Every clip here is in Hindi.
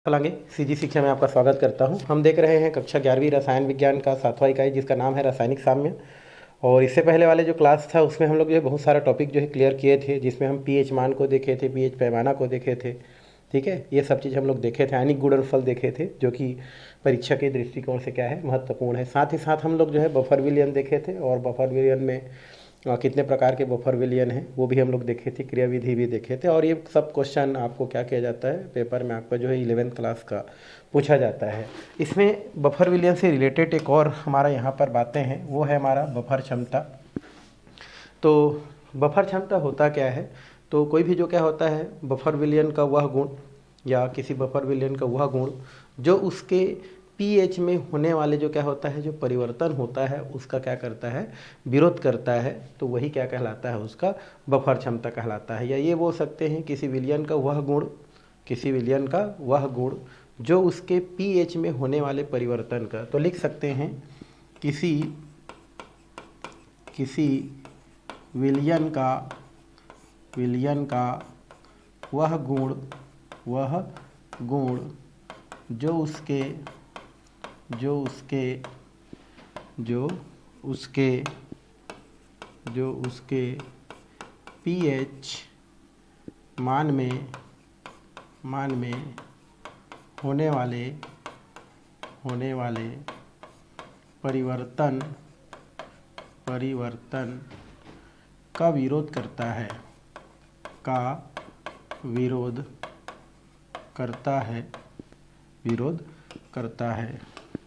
फलांगे सीजी शिक्षा में आपका स्वागत करता हूं। हम देख रहे हैं कक्षा 11वीं रसायन विज्ञान का 7वां इकाई, जिसका नाम है रासायनिक साम्य। और इससे पहले वाले जो क्लास था उसमें हम लोग जो है बहुत सारा टॉपिक जो है क्लियर किए थे, जिसमें हम पीएच मान को देखे थे, पीएच पैमाना को देखे थे। ठीक है, ये सब चीज़ हम लोग देखे थे। आयनिक गुणनफल देखे थे, जो कि परीक्षा के दृष्टिकोण से क्या है, महत्वपूर्ण है। साथ ही साथ हम लोग जो है बफर विलयन देखे थे, और बफर विलयन में कितने प्रकार के बफर विलयन हैं वो भी हम लोग देखे थे, क्रियाविधि भी देखे थे। और ये सब क्वेश्चन आपको क्या किया जाता है, पेपर में आपका जो है 11th क्लास का पूछा जाता है। इसमें बफर विलयन से रिलेटेड एक और हमारा यहाँ पर बातें हैं, वो है हमारा बफर क्षमता। तो बफर क्षमता होता क्या है, तो कोई भी जो क्या होता है, बफर विलयन का वह गुण या किसी बफर विलयन का वह गुण जो उसके पीएच में होने वाले जो क्या होता है, जो परिवर्तन होता है उसका क्या करता है, विरोध करता है, तो वही क्या कहलाता है, उसका बफर क्षमता कहलाता है। या ये बोल सकते हैं किसी विलयन का वह गुण, किसी विलयन का वह गुण जो उसके पीएच में होने वाले परिवर्तन का, तो लिख सकते हैं किसी विलयन का वह गुण जो उसके पीएच मान में होने वाले परिवर्तन का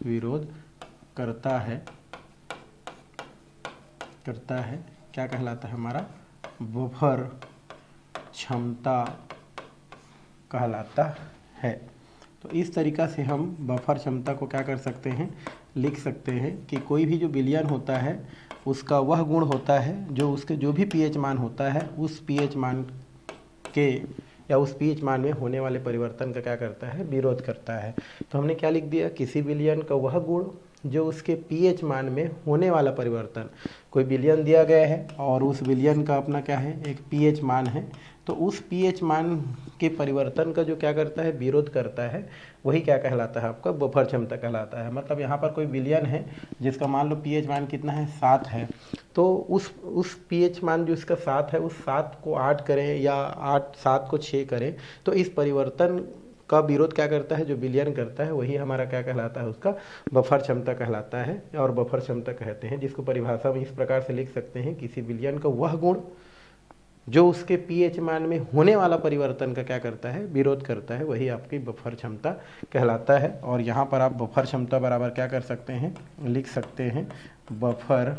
विरोध करता है, क्या कहलाता है, हमारा बफर क्षमता कहलाता है। तो इस तरीक़ा से हम बफर क्षमता को क्या कर सकते हैं, लिख सकते हैं कि कोई भी जो विलयन होता है उसका वह गुण होता है जो उसके जो भी पीएच मान होता है उस पीएच मान के या उस पीएच मान में होने वाले परिवर्तन का क्या करता है, विरोध करता है। तो हमने क्या लिख दिया, किसी विलयन का वह गुण जो उसके पीएच मान में होने वाला परिवर्तन। कोई विलयन दिया गया है और उस विलयन का अपना क्या है, एक पीएच मान है, तो उस पीएच मान के परिवर्तन का जो क्या करता है, विरोध करता है, वही क्या कहलाता है, आपका बफर क्षमता कहलाता है। मतलब यहाँ पर कोई विलयन है जिसका मान लो पीएच मान कितना है, 7 है, तो उस पीएच मान जो इसका 7 है, उस 7 को 8 करें या 7 को 6 करें, तो इस परिवर्तन का विरोध क्या करता है, जो विलयन करता है, वही हमारा क्या कहलाता है, उसका बफर क्षमता कहलाता है। और बफर क्षमता कहते हैं, जिसको परिभाषा में इस प्रकार से लिख सकते हैं, किसी विलयन का वह गुण जो उसके पीएच मान में होने वाला परिवर्तन का क्या करता है, विरोध करता है, वही आपकी बफर क्षमता कहलाता है। और यहाँ पर आप बफर क्षमता बराबर क्या कर सकते हैं, लिख सकते हैं, बफर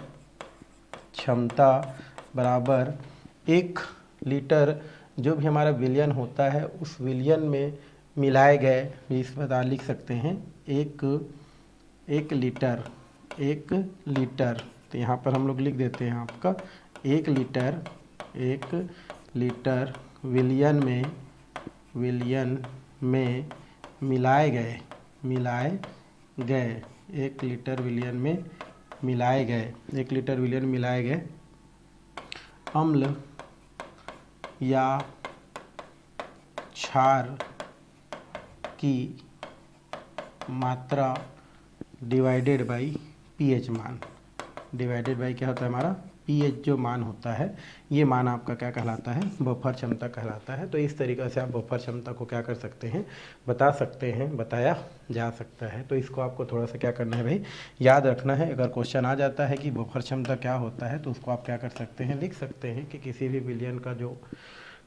क्षमता बराबर 1 लीटर जो भी हमारा विलयन होता है उस विलयन में मिलाए गए, इस प्रकार लिख सकते हैं, एक लीटर। तो यहाँ पर हम लोग लिख देते हैं आपका 1 लीटर विलयन में मिलाए गए 1 लीटर विलयन में मिलाए गए अम्ल या क्षार की मात्रा डिवाइडेड बाई पीएच मान। डिवाइडेड बाई क्या होता है, हमारा पीएच जो मान होता है, ये मान आपका क्या कहलाता है, बफर क्षमता कहलाता है। तो इस तरीक़ा से आप बफर क्षमता को क्या कर सकते हैं, बता सकते हैं, बताया जा सकता है। तो इसको आपको थोड़ा सा क्या करना है भाई, याद रखना है। अगर क्वेश्चन आ जाता है कि बफर क्षमता क्या होता है, तो उसको आप क्या कर सकते हैं, लिख सकते हैं कि किसी भी विलयन का जो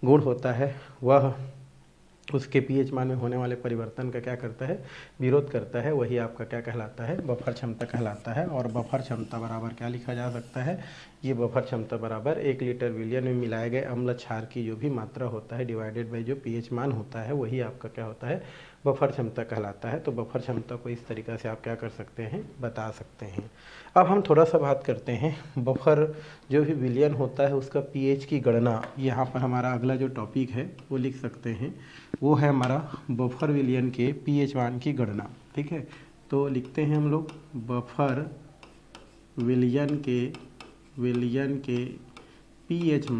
गुण होता है वह उसके पीएच मान में होने वाले परिवर्तन का क्या करता है, विरोध करता है, वही आपका क्या कहलाता है, बफर क्षमता कहलाता है। और बफर क्षमता बराबर क्या लिखा जा सकता है, ये बफर क्षमता बराबर 1 लीटर विलयन में मिलाए गए अम्ल क्षार की जो भी मात्रा होता है डिवाइडेड बाई जो पीएच मान होता है, वही आपका क्या होता है, बफर क्षमता कहलाता है। तो बफर क्षमता को इस तरीक़ा से आप क्या कर सकते हैं, बता सकते हैं। अब हम थोड़ा सा बात करते हैं बफर जो भी विलयन होता है उसका पीएच की गणना। यहाँ पर हमारा अगला जो टॉपिक है वो लिख सकते हैं, वो है हमारा बफर विलयन के पीएच मान की गणना। ठीक है, तो लिखते हैं हम लोग बफर विलयन के पीएच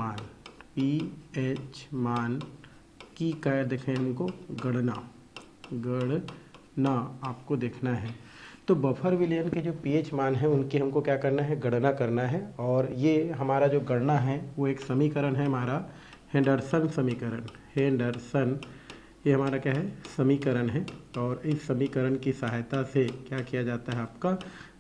मान की क्या देखें इनको, गणना। गणना आपको देखना है। तो बफर विलयन के जो पीएच मान है उनकी हमको क्या करना है, गणना करना है। और ये हमारा जो गणना है वो एक समीकरण है हमारा हेंडरसन समीकरण। हेंडरसन ये हमारा क्या है, समीकरण है। और इस समीकरण की सहायता से क्या किया जाता है, आपका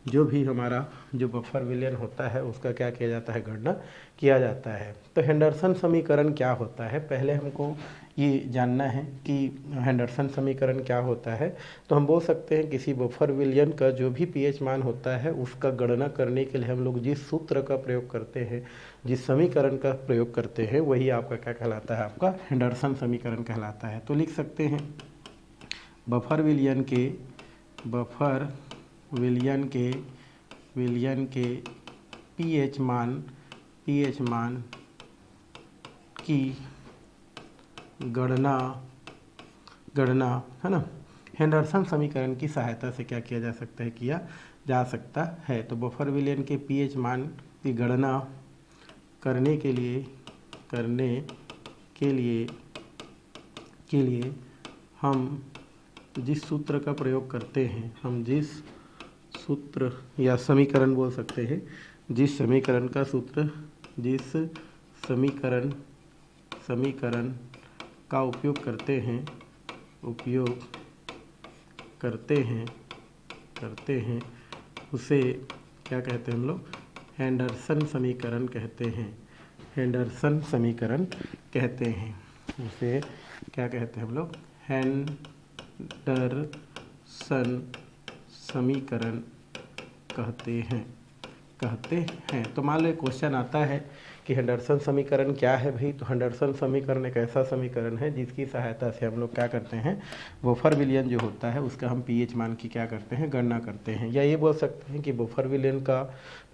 जो भी हमारा जो बफर विलयन होता है उसका क्या किया जाता है, गणना किया जाता है। तो हेंडरसन समीकरण क्या होता है, पहले हमको ये जानना है कि हेंडरसन समीकरण क्या होता है। तो हम बोल सकते हैं किसी बफर विलयन का जो भी पीएच मान होता है उसका गणना करने के लिए हम लोग जिस सूत्र का प्रयोग करते हैं, जिस समीकरण का प्रयोग करते हैं, वही आपका क्या कहलाता है, आपका हेंडरसन समीकरण कहलाता है। तो लिख सकते हैं बफर विलयन के पीएच मान की गणना है ना, हेंडरसन समीकरण की सहायता से क्या किया जा सकता है, किया जा सकता है। तो बफर विलयन के पीएच मान की गणना करने के लिए हम जिस सूत्र का प्रयोग करते हैं, हम जिस सूत्र या समीकरण बोल सकते हैं, जिस समीकरण का उपयोग करते हैं उसे क्या कहते हैं हम लोग, हेंडरसन समीकरण कहते हैं। हेंडरसन समीकरण कहते हैं, उसे क्या कहते हैं हम लोग, हेंडरसन समीकरण कहते हैं। तो मान लो क्वेश्चन आता है कि हेंडरसन समीकरण क्या है भाई। तो हेंडरसन समीकरण एक ऐसा समीकरण है जिसकी सहायता से हम लोग क्या करते हैं, बफर विलयन जो होता है उसका हम पीएच मान की क्या करते हैं, गणना करते हैं। या ये बोल सकते हैं कि बफर विलयन का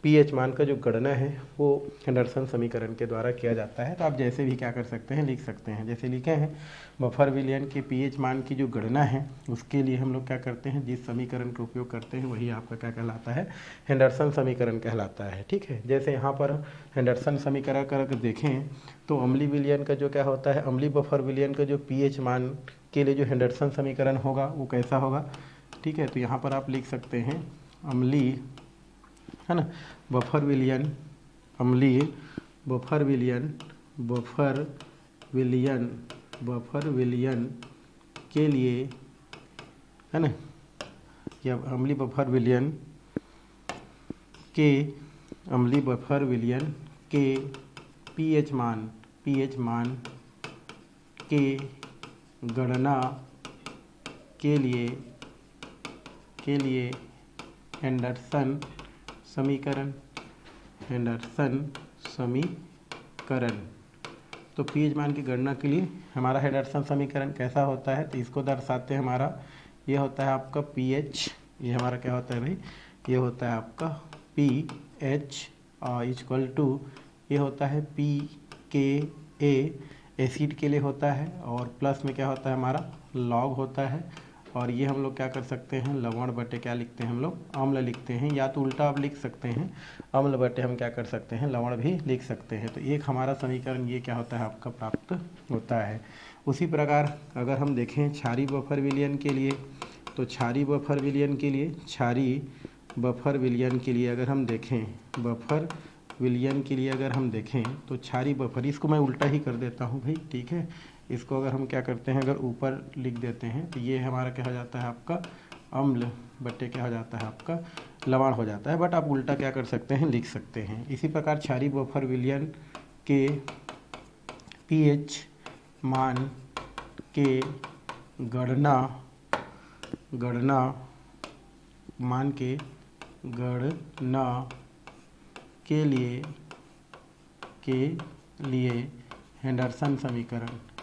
पीएच मान का जो गणना है वो हेंडरसन समीकरण के द्वारा किया जाता है। तो आप जैसे भी क्या कर सकते हैं, लिख सकते हैं। जैसे लिखे हैं बफर विलयन के पीएच मान की जो गणना है उसके लिए हम लोग क्या करते हैं, जिस समीकरण का उपयोग करते हैं वही आपका क्या कहलाता है, हेंडरसन समीकरण कहलाता है। ठीक है, जैसे यहाँ पर हेंडरसन समीकरण कर देखें तो अम्लीय विलयन का जो क्या होता है, अम्लीय बफर विलयन का जो पीएच मान के लिए जो हेंडरसन समीकरण होगा वो कैसा होगा। ठीक है, तो यहाँ पर आप लिख सकते हैं अम्लीय, है ना, बफर विलयन, अम्लीय बफर विलयन के लिए, है ना, या अम्लीय बफर विलयन के पीएच मान के गणना के लिए हेंडरसन समीकरण। तो पीएच मान की गणना के लिए हमारा हेंडरसन समीकरण कैसा होता है, तो इसको दर्शाते हैं हमारा, ये होता है आपका पीएच, ये हमारा क्या होता है भाई, ये होता है आपका पीएच इक्वल टू, ये होता है पी के ए, एसिड के लिए होता है, और प्लस में क्या होता है हमारा लॉग होता है। और ये हम लोग क्या कर सकते हैं, लवण बटे क्या लिखते हैं हम लोग, अम्ल लिखते हैं। या तो उल्टा आप लिख सकते हैं, अम्ल बटे हम क्या कर सकते हैं, लवण भी लिख सकते हैं। तो एक हमारा समीकरण ये क्या होता है, आपका प्राप्त होता है। उसी प्रकार अगर हम देखें क्षारीय बफर विलयन के लिए, तो क्षारीय बफर विलयन के लिए अगर हम देखें, बफर विलयन के लिए अगर हम देखें तो क्षारीय बफर, इसको मैं उल्टा ही कर देता हूँ भाई। ठीक है, इसको अगर हम क्या करते हैं, अगर ऊपर लिख देते हैं तो ये हमारा क्या हो जाता है, आपका अम्ल बटे क्या हो जाता है, आपका लवण हो जाता है। बट आप उल्टा क्या कर सकते हैं, लिख सकते हैं। इसी प्रकार क्षारीय बफर विलयन के पीएच मान के गणना के लिए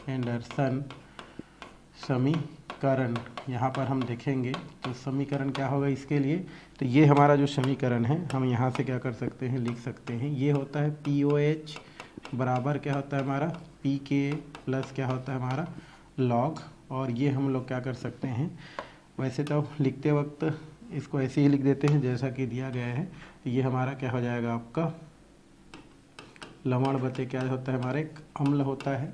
हेंडरसन समीकरण यहाँ पर हम देखेंगे तो समीकरण क्या होगा इसके लिए। तो ये हमारा जो समीकरण है हम यहाँ से क्या कर सकते हैं, लिख सकते हैं। ये होता है POH बराबर क्या होता है हमारा PK प्लस क्या होता है हमारा लॉग। और ये हम लोग क्या कर सकते हैं, वैसे तो लिखते वक्त इसको ऐसे ही लिख देते हैं जैसा कि दिया गया है। तो ये हमारा क्या हो जाएगा, आपका लवण बटे क्या होता है हमारा एक अम्ल होता है,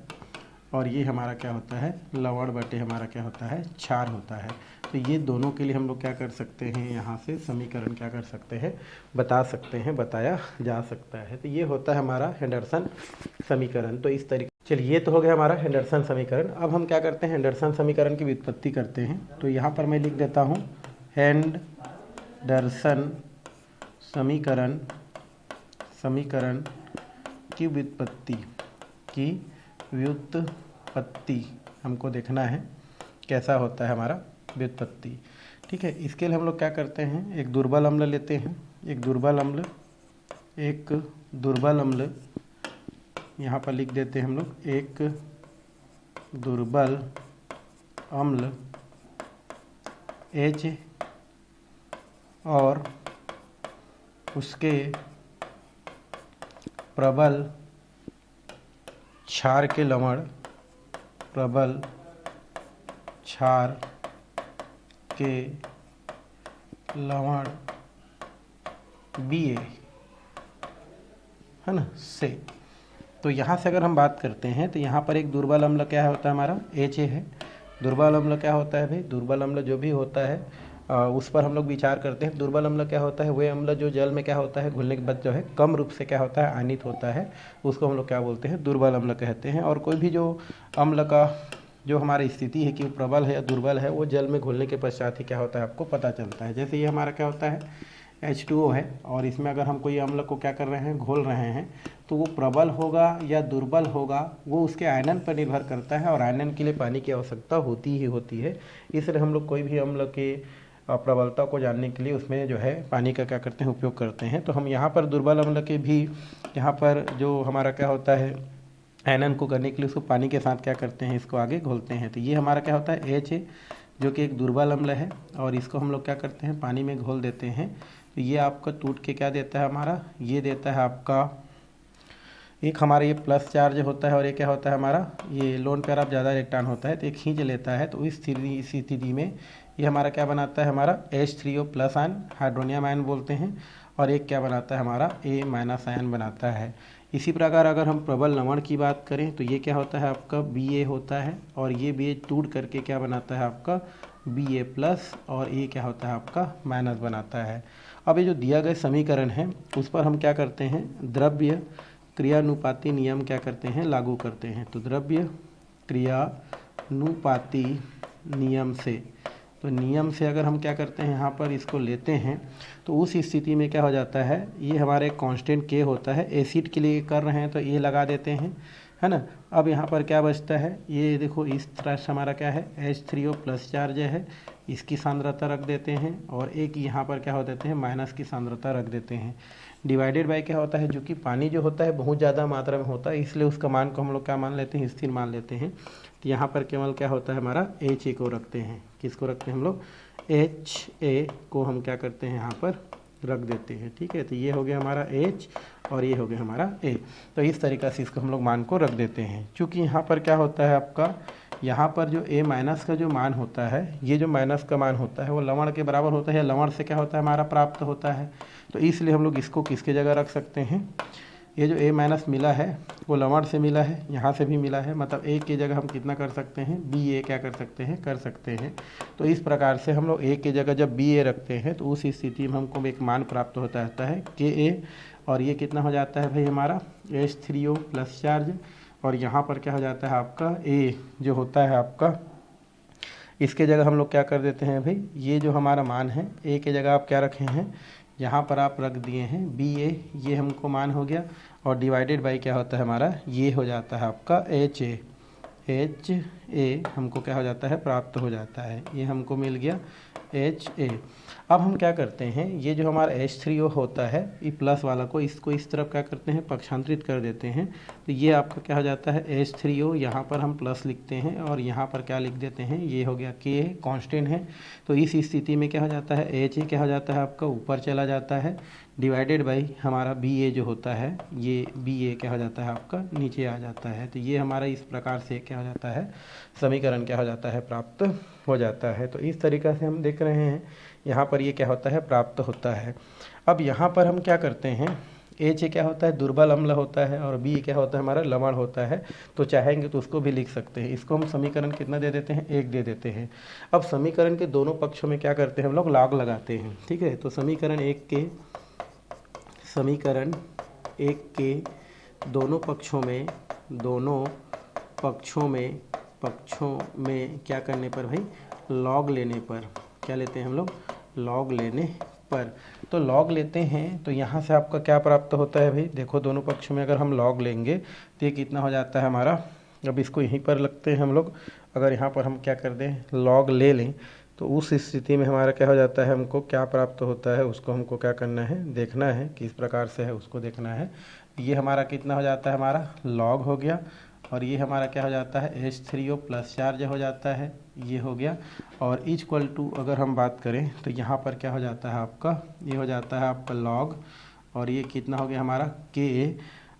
और ये हमारा क्या होता है, लवण बटे हमारा क्या होता है, क्षार होता है। तो ये दोनों के लिए हम लोग क्या कर सकते हैं, यहाँ से समीकरण क्या कर सकते हैं, बता सकते हैं, बताया जा सकता है। तो ये होता है हमारा हेंडरसन समीकरण। तो इस तरीके, चलिए ये तो हो गया हमारा हेंडरसन समीकरण। अब हम क्या करते हैं, हेंडरसन समीकरण की व्युत्पत्ति करते हैं। तो यहाँ पर मैं लिख देता हूँ हेंडरसन समीकरण की व्युत्पत्ति हमको देखना है कैसा होता है हमारा व्युत्पत्ति। ठीक है, इसके लिए हम लोग क्या करते हैं, एक दुर्बल अम्ल लेते हैं। एक दुर्बल अम्ल यहाँ पर लिख देते हैं हम लोग, एक दुर्बल अम्ल H और उसके प्रबल क्षार के लवण, प्रबल क्षार के लवण Ba, है ना, से। तो यहाँ से अगर हम बात करते हैं तो यहाँ पर एक दुर्बल अम्ल क्या होता है हमारा, Ha है। दुर्बल अम्ल क्या होता है भाई, दुर्बल अम्ल जो भी होता है उस पर हम लोग विचार करते हैं। दुर्बल अम्ल क्या होता है, वह अम्ल जो जल में क्या होता है, घुलने के बाद जो है कम रूप से क्या होता है, आयनित होता है, उसको हम लोग क्या बोलते हैं, दुर्बल अम्ल कहते हैं। और कोई भी जो अम्ल का जो हमारी स्थिति है कि वो प्रबल है या दुर्बल है, वो जल में घुलने के पश्चात ही क्या होता है आपको पता चलता है। जैसे ये हमारा क्या होता है, H2O है, और इसमें अगर हम कोई अम्ल को क्या कर रहे हैं, घोल रहे हैं, तो वो प्रबल होगा या दुर्बल होगा, वो उसके आयनन पर निर्भर करता है। और आयनन के लिए पानी की आवश्यकता होती ही होती है। इसलिए हम लोग कोई भी अम्ल के प्रबलता को जानने के लिए उसमें जो है पानी का क्या करते हैं, उपयोग करते हैं। तो हम यहाँ पर दुर्बल अम्ल के भी यहाँ पर जो हमारा क्या होता है, आयनन को करने के लिए उसको पानी के साथ क्या करते हैं, इसको आगे घोलते हैं। तो ये हमारा क्या होता है, H है, जो कि एक दुर्बल अम्ल है, और इसको हम लोग क्या करते हैं, पानी में घोल देते हैं। तो ये आपका टूट के क्या देता है हमारा, ये देता है आपका एक हमारा ये प्लस चार्ज होता है, और ये क्या होता है हमारा, ये लोन पेयर ऑफ ज़्यादा इलेक्ट्रॉन होता है, तो ये खींच लेता है। तो इस स्थिति में ये हमारा क्या बनाता है, हमारा H3O plus ion, hydronium ion बोलते हैं। और एक क्या बनाता है हमारा, A माइनस आयन बनाता है। इसी प्रकार अगर हम प्रबल लवण की बात करें तो ये क्या होता है आपका, Ba होता है, और ये Ba टूट करके क्या बनाता है आपका Ba प्लस, और ये क्या होता है आपका माइनस बनाता है। अब ये जो दिया गया समीकरण है उस पर हम क्या करते हैं, द्रव्य क्रियानुपाती नियम क्या करते हैं, लागू करते हैं। तो द्रव्य क्रियानुपाती नियम से, तो नियम से अगर हम क्या करते हैं, यहाँ पर इसको लेते हैं, तो उस स्थिति में क्या हो जाता है, ये हमारे कांस्टेंट K होता है। एसिड के लिए कर रहे हैं तो ये लगा देते हैं, है ना। अब यहाँ पर क्या बचता है, ये देखो इस तरह से हमारा क्या है, H3O प्लस चार्ज है, इसकी सांद्रता रख देते हैं, और एक यहाँ पर क्या हो देते हैं, माइनस की सांद्रता रख देते हैं। डिवाइडेड बाय क्या होता है, जो कि पानी जो होता है बहुत ज़्यादा मात्रा में होता है, इसलिए उसका मान को हम लोग क्या मान लेते हैं, स्थिर मान लेते हैं। तो यहाँ पर केवल क्या होता है हमारा, HA को रखते हैं। किसको रखते हैं हम लोग, HA को हम क्या करते हैं, यहाँ पर रख देते हैं। ठीक है, तो ये हो गया हमारा H, और ये हो गया हमारा A। तो इस तरीक़ा से इसको हम लोग मान को रख देते हैं। चूँकि यहाँ पर क्या होता है आपका, यहाँ पर जो A माइनस का जो मान होता है, ये जो माइनस का मान होता है वो लवण के बराबर होता है, या लवण से क्या होता है हमारा प्राप्त होता है। तो इसलिए हम लोग इसको किसके जगह रख सकते हैं, ये जो A माइनस मिला है वो लवण से मिला है, यहाँ से भी मिला है, मतलब A की जगह हम कितना कर सकते हैं, Ba क्या कर सकते हैं, कर सकते हैं। तो इस प्रकार से हम लोग A की जगह जब Ba रखते हैं तो उस स्थिति में हमको एक मान प्राप्त होता रहता है Ka, और ये कितना हो जाता है भाई हमारा H3O प्लस चार्ज, और यहाँ पर क्या हो जाता है आपका A जो होता है आपका, इसके जगह हम लोग क्या कर देते हैं भाई, ये जो हमारा मान है A की जगह आप क्या रखे हैं, यहाँ पर आप रख दिए हैं Ba, ये हमको मान हो गया, और डिवाइडेड बाई क्या होता है हमारा, ये हो जाता है आपका HA हमको क्या हो जाता है, प्राप्त हो जाता है। ये हमको मिल गया HA। अब हम क्या करते हैं, ये जो हमारा H3O होता है, ये प्लस वाला को इसको इस तरफ क्या करते हैं, पक्षांतरित कर देते हैं। तो ये आपका क्या हो जाता है H3O, यहाँ पर हम प्लस लिखते हैं, और यहाँ पर क्या लिख देते हैं, ये हो गया K कांस्टेंट है। तो इस स्थिति में क्या हो जाता है, HA क्या हो जाता है आपका ऊपर चला जाता है, डिवाइडेड बाई हमारा Ba जो होता है, ये Ba क्या हो जाता है आपका नीचे आ जाता है। तो ये हमारा इस प्रकार से क्या हो जाता है, समीकरण क्या हो जाता है, प्राप्त हो जाता है। तो इस तरीक़ा से हम देख रहे हैं यहाँ पर ये क्या होता है, प्राप्त होता है। अब यहाँ पर हम क्या करते हैं, एच क्या होता है, दुर्बल अम्ल होता है, और बी क्या होता है, हमारा लवण होता है। तो चाहेंगे तो उसको भी लिख सकते हैं। इसको हम समीकरण कितना दे देते हैं, 1 दे देते हैं। अब समीकरण के दोनों पक्षों में क्या करते हैं हम लोग, लॉग लगाते हैं। ठीक है, तो समीकरण एक के दोनों पक्षों में क्या करने पर भाई, लॉग लेने पर, क्या लेते हैं हम लोग, लॉग लेने पर। तो लॉग लेते हैं तो यहाँ से आपका क्या प्राप्त होता है भाई, देखो दोनों पक्षों में अगर हम लॉग लेंगे तो ये कितना हो जाता है हमारा। अब इसको यहीं पर लगते हैं हम लोग। अगर यहाँ पर हम क्या कर दें, लॉग ले लें, तो उस स्थिति में हमारा क्या हो जाता है, हमको क्या प्राप्त होता है उसको हमको क्या करना है, देखना है किस प्रकार से है उसको देखना है। ये हमारा कितना हो जाता है, हमारा लॉग हो गया, और ये हमारा क्या हो जाता है, H3O प्लस चार्ज हो जाता है, ये हो गया। और इक्वल टू अगर हम बात करें तो यहाँ पर क्या हो जाता है आपका, ये हो जाता है आपका लॉग, और ये कितना हो गया हमारा Ka,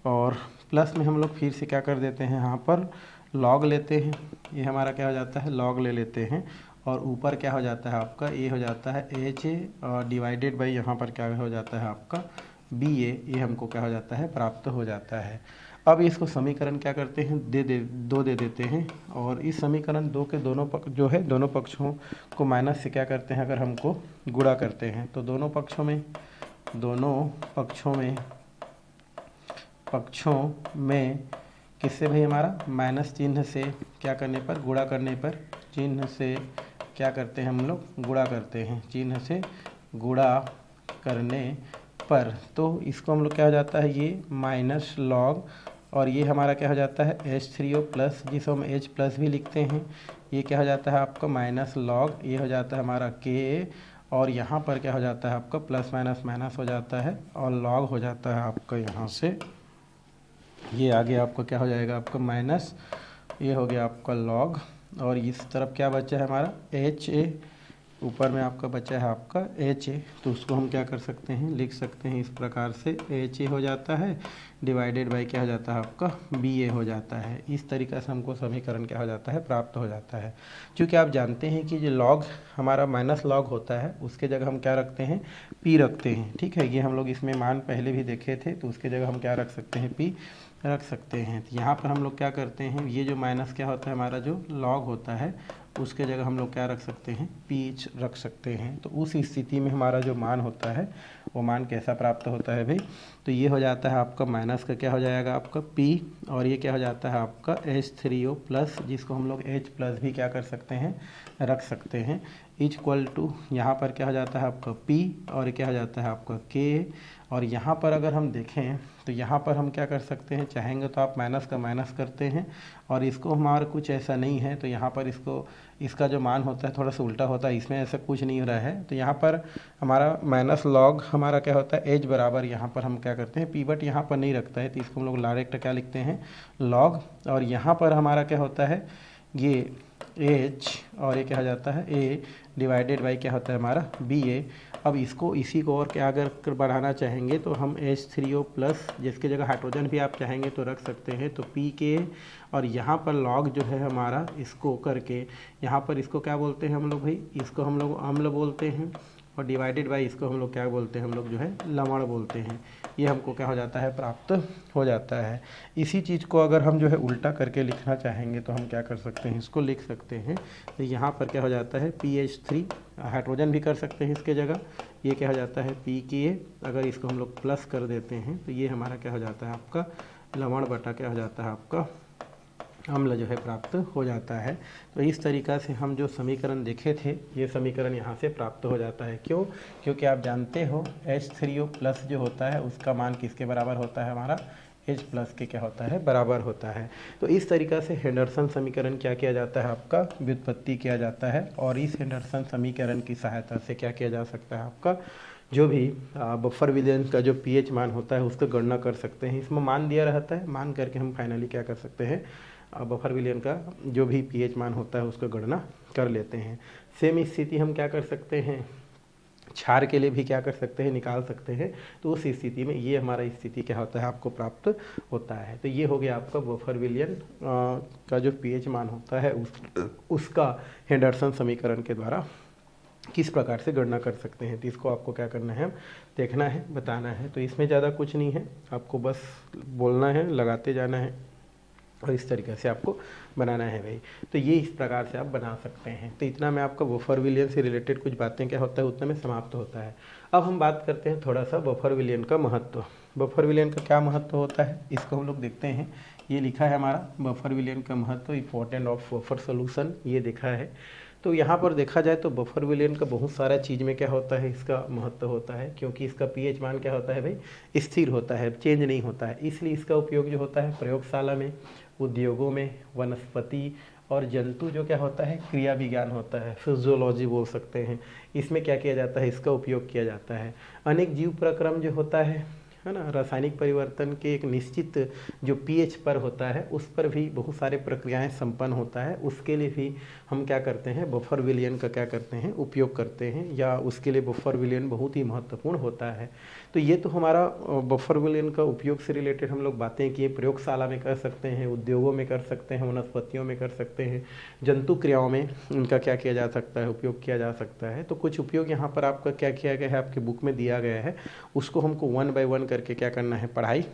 और प्लस में हम लोग फिर से क्या कर देते हैं, यहाँ पर लॉग लेते हैं, ये हमारा क्या हो जाता है, लॉग ले लेते हैं, और ऊपर क्या हो जाता है आपका, ये हो जाता है HA और डिवाइडेड बाई यहाँ पर क्या हो जाता है आपका BA, ये हमको क्या हो जाता है, प्राप्त हो जाता है। अब इसको समीकरण क्या करते हैं, दो दे देते हैं, और इस समीकरण दो के दोनों पक्ष जो है, दोनों पक्षों को माइनस से क्या करते हैं, अगर हमको गुणा करते हैं तो दोनों पक्षों में किससे भाई, हमारा माइनस चिन्ह से क्या करने पर, गुणा करने पर, चिन्ह से क्या करते हैं हम लोग, गुणा करते हैं, चिन्ह से गुणा करने पर। तो इसको हम लोग क्या हो जाता है, ये माइनस लॉग, और ये हमारा क्या हो जाता है H3O प्लस, जिसको हम H प्लस भी लिखते हैं, ये क्या हो जाता है आपका माइनस लॉग, ये हो जाता है हमारा Ka, और यहाँ पर क्या हो जाता है आपका प्लस माइनस माइनस हो जाता है, और लॉग हो जाता है आपका यहाँ से, ये आगे आपका क्या हो जाएगा आपका माइनस, ये हो गया आपका लॉग, और इस तरफ क्या बचा है हमारा HA, ऊपर में आपका बचा है आपका HA, तो उसको हम क्या कर सकते हैं, लिख सकते हैं इस प्रकार से, HA हो जाता है डिवाइडेड बाई क्या हो जाता है आपका BA हो जाता है। इस तरीक़े से हमको समीकरण क्या हो जाता है, प्राप्त हो जाता है। क्योंकि आप जानते हैं कि जो लॉग हमारा माइनस लॉग होता है उसके जगह हम क्या रखते हैं, P रखते हैं। ठीक है, ये हम लोग इसमें मान पहले भी देखे थे, तो उसके जगह हम क्या रख सकते हैं, P रख सकते हैं। तो यहाँ पर हम लोग क्या करते हैं, ये जो माइनस क्या होता है, हमारा जो लॉग होता है उसके जगह हम लोग क्या रख सकते हैं, पीच रख सकते हैं। तो उस स्थिति में हमारा जो मान होता है वो मान कैसा प्राप्त होता है भाई, तो ये हो जाता है आपका माइनस का क्या हो जाएगा आपका P, और ये क्या हो जाता है आपका H3O प्लस, जिसको हम लोग H प्लस भी क्या कर सकते हैं, रख सकते हैं, इक्वल टू यहाँ पर क्या हो जाता है आपका P, और क्या हो जाता है आपका K। और यहाँ पर अगर हम देखें तो यहाँ पर हम क्या कर सकते हैं, चाहेंगे तो आप माइनस का माइनस करते हैं, और इसको हमारा कुछ ऐसा नहीं है, तो यहाँ पर इसका जो मान होता है थोड़ा सा उल्टा होता है, इसमें ऐसा कुछ नहीं हो रहा है। तो यहाँ पर हमारा माइनस लॉग हमारा क्या होता है, एज बराबर, यहाँ पर हम क्या करते हैं, P, बट यहाँ पर नहीं रखता है, तो इसको हम लोग डायरेक्ट क्या लिखते हैं, लॉग, और यहाँ पर हमारा क्या होता है, ये H, और ये क्या हो जाता है A डिवाइडेड बाई क्या होता है हमारा BA। अब इसको इसी को और क्या अगर बढ़ाना चाहेंगे तो हम H3O प्लस, जिसकी जगह हाइड्रोजन भी आप चाहेंगे तो रख सकते हैं, तो PK, और यहाँ पर लॉग जो है हमारा, इसको करके यहाँ पर इसको क्या बोलते हैं हम लोग भाई, इसको हम लोग अम्ल बोलते हैं, और डिवाइडेड बाई इसको हम लोग क्या बोलते हैं, हम लोग जो है लवण बोलते हैं। ये हमको क्या हो जाता है, प्राप्त हो जाता है। इसी चीज़ को अगर हम जो है उल्टा करके लिखना चाहेंगे तो हम क्या कर सकते हैं, इसको लिख सकते हैं। तो यहाँ पर क्या हो जाता है PH3, हाइड्रोजन भी कर सकते हैं इसके जगह, ये क्या हो जाता है PKA, अगर इसको हम लोग प्लस कर देते हैं तो ये हमारा क्या हो जाता है आपका लवण बटा क्या हो जाता है आपका अम्ल जो है प्राप्त हो जाता है। तो इस तरीक़ा से हम जो समीकरण देखे थे, ये समीकरण यहाँ से प्राप्त हो जाता है। क्यों? क्योंकि आप जानते हो H3O प्लस जो होता है उसका मान किसके बराबर होता है, हमारा H प्लस के क्या होता है, बराबर होता है। तो इस तरीक़ा से हेंडरसन समीकरण क्या किया जाता है, आपका व्युत्पत्ति किया जाता है, और इस हेंडरसन समीकरण की सहायता से क्या किया जा सकता है, आपका जो भी बफर विलयन का जो pH मान होता है उसका गणना कर सकते हैं। इसमें मान दिया रहता है, मान करके हम फाइनली क्या कर सकते हैं, बफर विलयन का जो भी pH मान होता है उसका गणना कर लेते हैं। सेम स्थिति हम क्या कर सकते हैं, क्षार के लिए भी क्या कर सकते हैं, निकाल सकते हैं। तो उस स्थिति में ये हमारा स्थिति क्या होता है, आपको प्राप्त होता है। तो ये हो गया आपका बफर विलयन का जो pH मान होता है उसका हेंडरसन समीकरण के द्वारा किस प्रकार से गणना कर सकते हैं। तो इसको आपको क्या करना है, देखना है, बताना है। तो इसमें ज़्यादा कुछ नहीं है, आपको बस बोलना है, लगाते जाना है और इस तरीके से आपको बनाना है भाई। तो ये इस प्रकार से आप बना सकते हैं। तो इतना में आपका बफर विलियन से रिलेटेड कुछ बातें क्या होता है उतना में समाप्त होता है। अब हम बात करते हैं थोड़ा सा बफर विलियन का महत्व। बफर विलियन का क्या महत्व होता है इसको हम लोग देखते हैं। ये लिखा है हमारा बफर विलियन का महत्व, इंपॉर्टेंट ऑफ बफर सोल्यूशन, ये देखा है। तो यहाँ पर देखा जाए तो बफर विलियन का बहुत सारा चीज़ में क्या होता है, इसका महत्व होता है, क्योंकि इसका पीएच मान क्या होता है भाई, स्थिर होता है, चेंज नहीं होता है। इसलिए इसका उपयोग जो होता है प्रयोगशाला में, उद्योगों में, वनस्पति और जंतु जो क्या होता है क्रिया विज्ञान होता है, फिजियोलॉजी बोल सकते हैं, इसमें क्या किया जाता है, इसका उपयोग किया जाता है। अनेक जीव प्रक्रम जो होता है ना, रासायनिक परिवर्तन के एक निश्चित जो पीएच पर होता है उस पर भी बहुत सारे प्रक्रियाएं संपन्न होता है। उसके लिए भी हम क्या करते हैं, बफर विलियन का क्या करते हैं, उपयोग करते हैं, या उसके लिए बफर विलियन बहुत ही महत्वपूर्ण होता है। तो ये तो हमारा बफर विलियन का उपयोग से रिलेटेड हम लोग बातें किए। प्रयोगशाला में कर सकते हैं, उद्योगों में कर सकते हैं, वनस्पतियों में कर सकते हैं, जंतु क्रियाओं में इनका क्या किया जा सकता है, उपयोग किया जा सकता है। तो कुछ उपयोग यहाँ पर आपका क्या किया गया है, आपके बुक में दिया गया है, उसको हमको 1 बाय 1 करके क्या करना है, पढ़ाई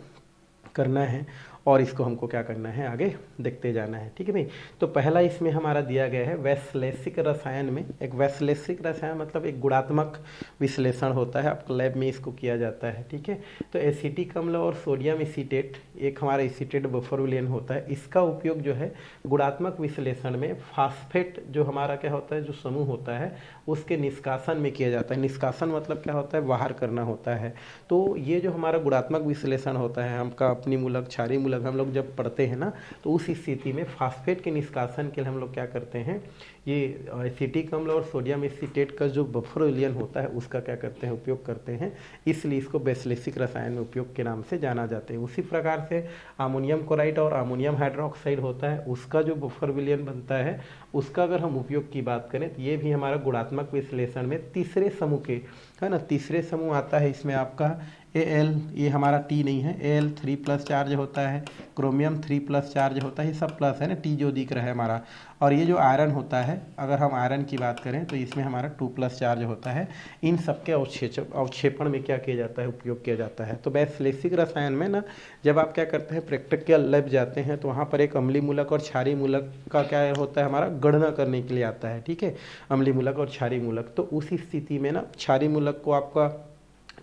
करना है और इसको हमको क्या करना है, आगे देखते जाना है। ठीक है भाई। तो पहला इसमें हमारा दिया गया है वैश्लेषिक रसायन में। एक वैश्लेषिक रसायन मतलब एक गुणात्मक विश्लेषण होता है, आपके लैब में इसको किया जाता है। ठीक है। तो एसिटिक अम्ल और सोडियम एसीटेट, एक हमारा एसीटेट बफर विलियन होता है, इसका उपयोग जो है गुणात्मक विश्लेषण में फास्फेट जो हमारा क्या होता है, जो समूह होता है उसके निष्कासन में किया जाता है। निष्कासन मतलब क्या होता है, बाहर करना होता है। तो ये जो हमारा गुणात्मक विश्लेषण होता है, हमका अपनी मूलक, क्षारीय मूलक हम लोग जब पढ़ते हैं ना, तो उस स्थिति में फास्फेट के निष्कासन के लिए हम लोग क्या करते हैं, ये एसिटिक अम्ल और सोडियम एसीटेट का जो बफर विलियन होता है उसका क्या करते हैं, उपयोग करते हैं। इसलिए इसको वैश्लेषिक रसायन में उपयोग के नाम से जाना जाता है। उसी प्रकार से अमोनियम क्लोराइड और अमोनियम हाइड्रोक्साइड होता है, उसका जो बफर विलियन बनता है उसका अगर हम उपयोग की बात करें तो ये भी हमारा गुणात्मक विश्लेषण में तीसरे समूह के है ना, तीसरे समूह आता है इसमें आपका Al, ये हमारा T नहीं है, Al3+ चार्ज होता है, क्रोमियम 3+ चार्ज होता है, ये सब प्लस है ना, T जो दिख रहा है हमारा। और ये जो आयरन होता है, अगर हम आयरन की बात करें तो इसमें हमारा 2+ चार्ज होता है। इन सबके अवक्षेपण में क्या किया जाता है, उपयोग किया जाता है। तो वैश्लेषिक रसायन में ना जब आप क्या करते हैं, प्रैक्टिकल लैब जाते हैं तो वहाँ पर एक अम्लीय मूलक और क्षारीय मूलक का क्या होता है, हमारा गणना करने के लिए आता है। ठीक है, अम्लीय मूलक और क्षारीय मूलक। तो उस स्थिति में ना क्षारीय मूलक को आपका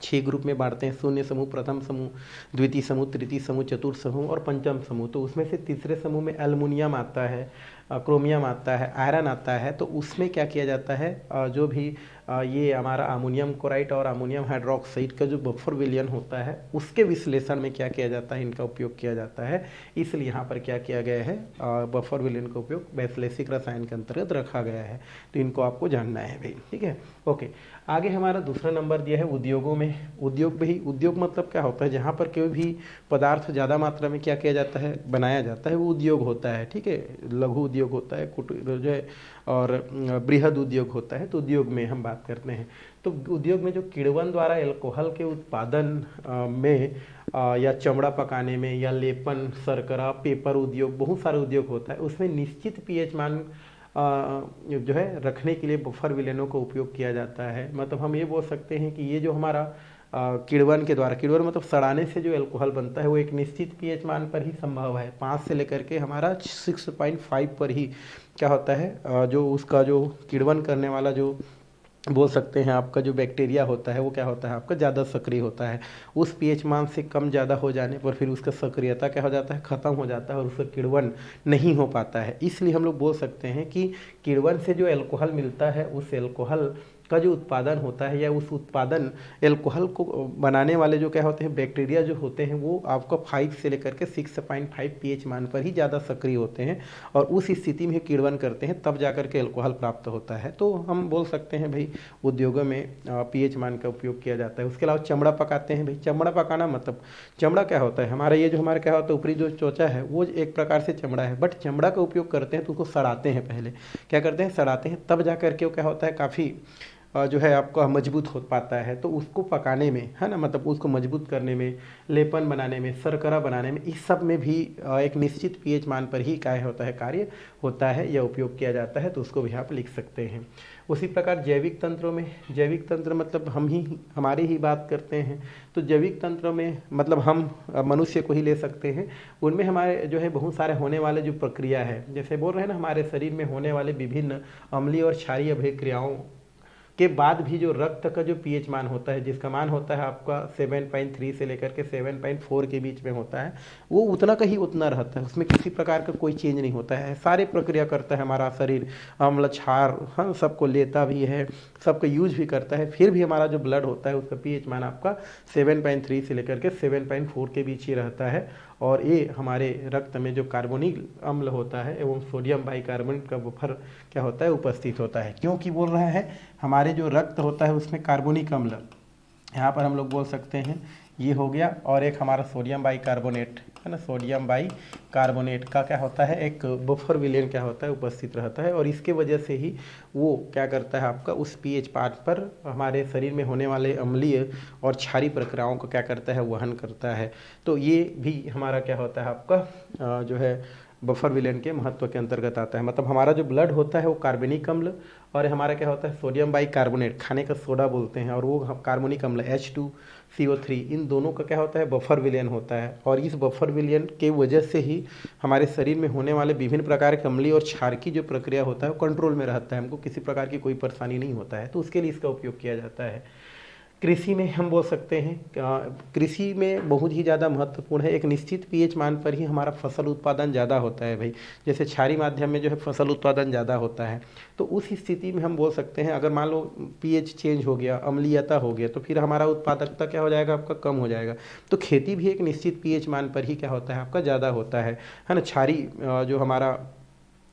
6 ग्रुप में बांटते हैं, शून्य समूह, प्रथम समूह, द्वितीय समूह, तृतीय समूह, चतुर्थ समूह और पंचम समूह। तो उसमें से तीसरे समूह में एल्युमिनियम आता है, क्रोमियम आता है, आयरन आता है। तो उसमें क्या किया जाता है, जो भी ये हमारा अमोनियम क्लोराइड और अमोनियम हाइड्रोक्साइड का जो बफर विलियन होता है उसके विश्लेषण में क्या किया जाता है, इनका उपयोग किया जाता है। इसलिए यहाँ पर क्या किया गया है, बफर विलियन का उपयोग वैश्लेषिक रसायन के अंतर्गत रखा गया है। तो इनको आपको जानना है भाई। ठीक है, ओके। आगे हमारा दूसरा नंबर दिया है उद्योगों में। उद्योग भाई, उद्योग मतलब क्या होता है, जहाँ पर कोई भी पदार्थ ज़्यादा मात्रा में क्या किया जाता है, बनाया जाता है, वो उद्योग होता है। ठीक है, लघु उद्योग होता है, कुटीर जो है, और बृहद उद्योग होता है। तो उद्योग में हम बात करते हैं। तो उद्योग में जो किण्वन द्वारा अल्कोहल के उत्पादन में या चमड़ा पकाने में या लेपन, शर्करा, पेपर उद्योग, बहुत सारे उद्योग होता है, उसमें निश्चित पीएच मान जो है रखने के लिए बफर विलियनों का उपयोग किया जाता है। मतलब हम ये बोल सकते हैं कि ये जो हमारा किण्वन के द्वारा, किण्वन मतलब सड़ाने से जो अल्कोहल बनता है वो एक निश्चित पीएच मान पर ही संभव है। 5 से लेकर के हमारा 6.5 पर ही क्या होता है, जो उसका जो किण्वन करने वाला जो बोल सकते हैं आपका जो बैक्टीरिया होता है वो क्या होता है, आपका ज़्यादा सक्रिय होता है। उस पीएच मान से कम ज़्यादा हो जाने पर फिर उसका सक्रियता क्या हो जाता है, ख़त्म हो जाता है और उसका किण्वन नहीं हो पाता है। इसलिए हम लोग बोल सकते हैं कि किण्वन से जो अल्कोहल मिलता है उस अल्कोहल का जो उत्पादन होता है या उस उत्पादन अल्कोहल को बनाने वाले जो क्या होते हैं बैक्टीरिया जो होते हैं वो आपका 5 से लेकर के 6.5 पीएच मान पर ही ज़्यादा सक्रिय होते हैं और उस स्थिति में किण्वन करते हैं, तब जाकर के अल्कोहल प्राप्त होता है। तो हम बोल सकते हैं भाई उद्योगों में पीएच मान का उपयोग किया जाता है। उसके अलावा चमड़ा पकाते हैं भाई। चमड़ा पकाना मतलब चमड़ा क्या होता है, हमारा ये जो हमारा क्या होता है ऊपरी जो त्वचा है वो एक प्रकार से चमड़ा है, बट चमड़ा का उपयोग करते हैं तो उसको सड़ाते हैं। पहले क्या करते हैं, सड़ाते हैं, तब जा करके वो क्या होता है, काफ़ी जो है आपका मजबूत हो पाता है। तो उसको पकाने में, है ना, मतलब उसको मजबूत करने में, लेपन बनाने में, शर्करा बनाने में, इस सब में भी एक निश्चित पीएच मान पर ही क्या होता है, कार्य होता है या उपयोग किया जाता है। तो उसको भी आप लिख सकते हैं। उसी प्रकार जैविक तंत्रों में, जैविक तंत्र मतलब हमारी ही बात करते हैं। तो जैविक तंत्र में मतलब हम मनुष्य को ही ले सकते हैं। उनमें हमारे जो है बहुत सारे होने वाले जो प्रक्रिया है, जैसे बोल रहे हैं ना, हमारे शरीर में होने वाले विभिन्न अम्लीय और क्षारीय अभिक्रियाओं के बाद भी जो रक्त का जो पीएच मान होता है, जिसका मान होता है आपका 7.3 से लेकर के 7.4 के बीच में होता है, वो उतना का ही उतना रहता है। उसमें किसी प्रकार का कोई चेंज नहीं होता है। सारे प्रक्रिया करता है हमारा शरीर, अम्ल क्षार, हाँ, सबको लेता भी है, सबको यूज भी करता है। फिर भी हमारा जो ब्लड होता है उसका पीएच मान आपका 7.3 से लेकर के 7.4 के बीच ही रहता है। और ये हमारे रक्त में जो कार्बोनिक अम्ल होता है एवं सोडियम बाइकार्बोनेट का बफर क्या होता है, उपस्थित होता है। क्योंकि बोल रहा है हमारे जो रक्त होता है उसमें कार्बोनिक अम्ल, यहाँ पर हम लोग बोल सकते हैं ये हो गया, और एक हमारा सोडियम बाइकार्बोनेट है ना, सोडियम बाइकार्बोनेट का क्या होता है, एक बफर विलेन क्या होता है, उपस्थित रहता है। और इसके वजह से ही वो क्या करता है आपका उस पीएच पार्ट पर हमारे शरीर में होने वाले अम्लीय और क्षारीय प्रक्रियाओं को क्या करता है, वहन करता है। तो ये भी हमारा क्या होता है आपका जो है बफर विलेन के महत्व के अंतर्गत आता है। मतलब हमारा जो ब्लड होता है वो कार्बनिक अम्ल, और हमारा क्या होता है सोडियम बाइकार्बोनेट, खाने का सोडा बोलते हैं, और वो कार्बनिक अम्ल H2CO3, इन दोनों का क्या होता है, बफर विलयन होता है। और इस बफर विलयन के वजह से ही हमारे शरीर में होने वाले विभिन्न प्रकार के अम्लीय और क्षार की जो प्रक्रिया होता है वो कंट्रोल में रहता है, हमको किसी प्रकार की कोई परेशानी नहीं होता है। तो उसके लिए इसका उपयोग किया जाता है। कृषि में हम बोल सकते हैं, कृषि में बहुत ही ज़्यादा महत्वपूर्ण है। एक निश्चित पीएच मान पर ही हमारा फसल उत्पादन ज़्यादा होता है भाई। जैसे क्षारीय माध्यम में जो है फसल उत्पादन ज़्यादा होता है, तो उस स्थिति में हम बोल सकते हैं अगर मान लो पीएच चेंज हो गया, अम्लीयता हो गया, तो फिर हमारा उत्पादकता क्या हो जाएगा, आपका कम हो जाएगा। तो खेती भी एक निश्चित पीएच मान पर ही क्या होता है, आपका ज़्यादा होता है ना। क्षारीय जो हमारा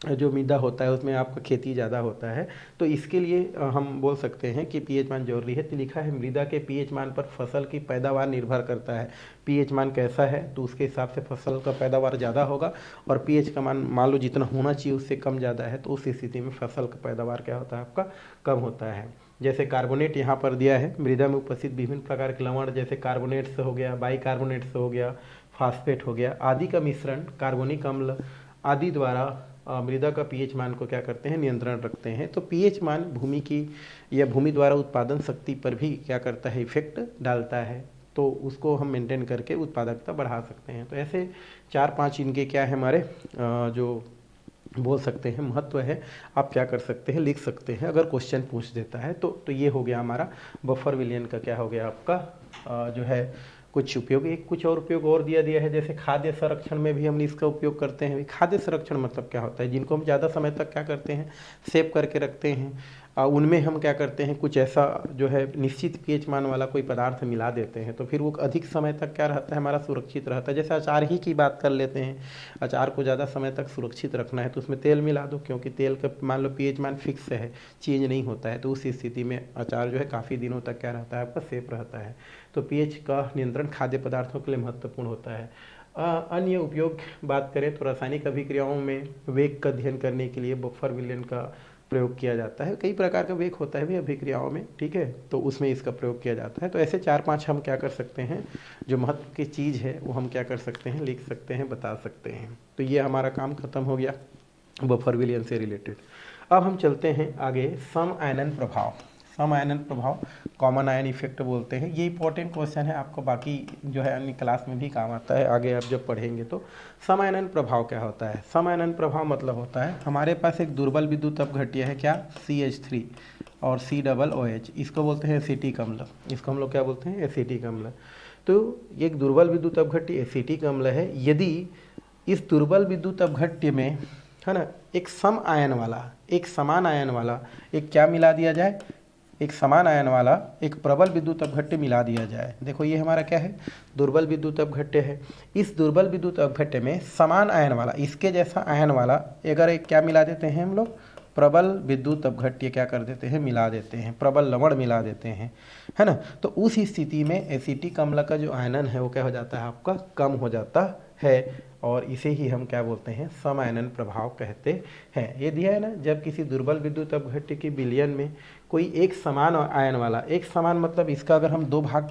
जो मृदा होता है उसमें आपका खेती ज़्यादा होता है। तो इसके लिए हम बोल सकते हैं कि पीएच मान जरूरी है। तो लिखा है मृदा के पीएच मान पर फसल की पैदावार निर्भर करता है। पीएच मान कैसा है तो उसके हिसाब से फसल का पैदावार ज़्यादा होगा, और पीएच का मान लो जितना होना चाहिए उससे कम ज़्यादा है तो उस स्थिति में फसल का पैदावार क्या होता है, आपका कम होता है। जैसे कार्बोनेट यहाँ पर दिया है, मृदा में उपस्थित विभिन्न प्रकार के लवण जैसे कार्बोनेट से हो गया, बाइकार्बोनेट से हो गया, फास्फेट हो गया आदि का मिश्रण कार्बनिक अम्ल आदि द्वारा मृदा का पीएच मान को क्या करते हैं, नियंत्रण रखते हैं। तो पीएच मान भूमि की या भूमि द्वारा उत्पादन शक्ति पर भी क्या करता है, इफेक्ट डालता है। तो उसको हम मेंटेन करके उत्पादकता बढ़ा सकते हैं। तो ऐसे 4-5 इनके क्या है हमारे जो बोल सकते हैं महत्व है। आप क्या कर सकते हैं, लिख सकते हैं अगर क्वेश्चन पूछ देता है तो ये हो गया हमारा बफर विलियन का क्या हो गया आपका जो है कुछ उपयोग। एक कुछ और उपयोग और दिया है, जैसे खाद्य संरक्षण में भी हम इसका उपयोग करते हैं। खाद्य संरक्षण मतलब क्या होता है, जिनको हम ज़्यादा समय तक क्या करते हैं, सेव करके रखते हैं, उनमें हम क्या करते हैं कुछ ऐसा जो है निश्चित पीएच मान वाला कोई पदार्थ मिला देते हैं, तो फिर वो अधिक समय तक क्या रहता है, हमारा सुरक्षित रहता है। जैसे अचार ही की बात कर लेते हैं, अचार को ज़्यादा समय तक सुरक्षित रखना है तो उसमें तेल मिला दो, क्योंकि तेल का मान लो पीएच मान फिक्स है, चेंज नहीं होता है। तो उस स्थिति में अचार जो है काफ़ी दिनों तक क्या रहता है, आपका सेफ रहता है। तो पीएच का नियंत्रण खाद्य पदार्थों के लिए महत्वपूर्ण होता है। अन्य उपयोग बात करें तो रासायनिक अभिक्रियाओं में वेग का अध्ययन करने के लिए बफर विलयन का प्रयोग किया जाता है। कई प्रकार का वेग होता है भी अभिक्रियाओं में, ठीक है, तो उसमें इसका प्रयोग किया जाता है। तो ऐसे 4-5 हम क्या कर सकते हैं, जो महत्व की चीज़ है वो हम क्या कर सकते हैं, लिख सकते हैं, बता सकते हैं। तो ये हमारा काम खत्म हो गया बफर विलयन से रिलेटेड। अब हम चलते हैं आगे, सम आयनन प्रभाव। सम आयनन प्रभाव कॉमन आयन इफेक्ट बोलते हैं। ये इंपॉर्टेंट क्वेश्चन है, आपको बाकी जो है अन्य क्लास में भी काम आता है, आगे आप जब पढ़ेंगे तो। सम आयनन प्रभाव क्या होता है, सम आयनन प्रभाव मतलब होता है हमारे पास एक दुर्बल विद्युत अपघट्य है, क्या, CH3 और COOH, इसको बोलते हैं एसिटिक अम्ल। इसको हम लोग क्या बोलते हैं, एसिटिक अम्ल। तो एक दुर्बल विद्युत अपघट्य एसिटिक अम्ल है। यदि इस दुर्बल विद्युत अपघट्य में, है ना, एक सम आयन वाला, एक समान आयन वाला एक क्या मिला दिया जाए, एक समान आयन वाला एक प्रबल विद्युत अपघट्य मिला दिया जाए। देखो ये हमारा क्या है, दुर्बल विद्युत अपघट्य है। इस दुर्बल विद्युत अपघट्य में समान आयन वाला, इसके जैसा आयन वाला अगर एक क्या मिला देते हैं हम लोग, प्रबल विद्युत अपघट्य क्या कर देते हैं, मिला देते हैं, प्रबल लवण मिला देते हैं, है ना। तो उस स्थिति में एसिटिक अम्ल का जो आयनन है वो क्या हो जाता है, आपका कम हो जाता है, और इसे ही हम क्या बोलते हैं, सम आयनन प्रभाव कहते हैं। ये दिया है ना, जब किसी दुर्बल विद्युत अपघट्य के विलयन में कोई एक समान आयन वाला, एक समान मतलब इसका अगर हम दो भाग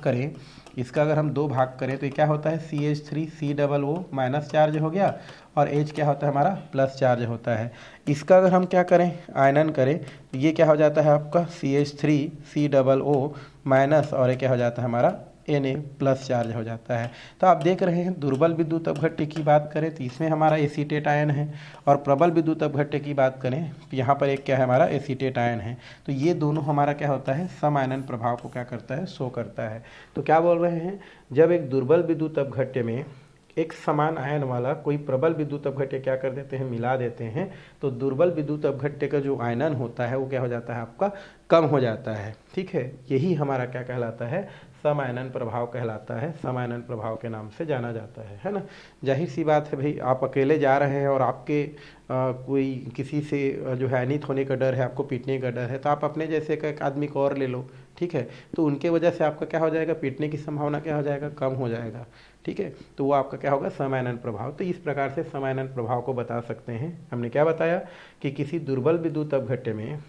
करें, तो ये क्या होता है CH3COO माइनस चार्ज हो गया, और H क्या होता है हमारा प्लस चार्ज होता है। इसका अगर हम क्या करें, आयनन करें, तो ये क्या हो जाता है आपका CH3COO माइनस, और ये क्या हो जाता है हमारा Na प्लस चार्ज हो जाता है। तो आप देख रहे हैं दुर्बल विद्युत अपघट्य की बात करें तो इसमें हमारा एसीटेट आयन है, और प्रबल विद्युत अपघट्य की बात करें तो यहाँ पर एक क्या है हमारा एसीटेट आयन है। तो ये दोनों हमारा क्या होता है सम आयनन प्रभाव को क्या करता है, शो करता है। तो क्या बोल रहे हैं, जब एक दुर्बल विद्युत अपघट्य में एक समान आयन वाला कोई प्रबल विद्युत अपघट्य क्या कर देते हैं, मिला देते हैं, तो दुर्बल विद्युत अपघट्य का जो आयनन होता है वो क्या हो जाता है आपका कम हो जाता है। ठीक है, यही हमारा क्या कहलाता है, सम आयनन प्रभाव कहलाता है, सम आयनन प्रभाव के नाम से जाना जाता है ना। जाहिर सी बात है भाई, आप अकेले जा रहे हैं और आपके कोई किसी से जो है अनित होने का डर है, आपको पीटने का डर है, तो आप अपने जैसे का एक आदमी को और ले लो, ठीक है, तो उनके वजह से आपका क्या हो जाएगा, पीटने की संभावना क्या हो जाएगा, कम हो जाएगा। ठीक है, तो वो आपका क्या होगा, सम आयनन प्रभाव। तो इस प्रकार से सम आयनन प्रभाव को बता सकते हैं। हमने क्या बताया कि किसी दुर्बल विद्युत अपघट्य में,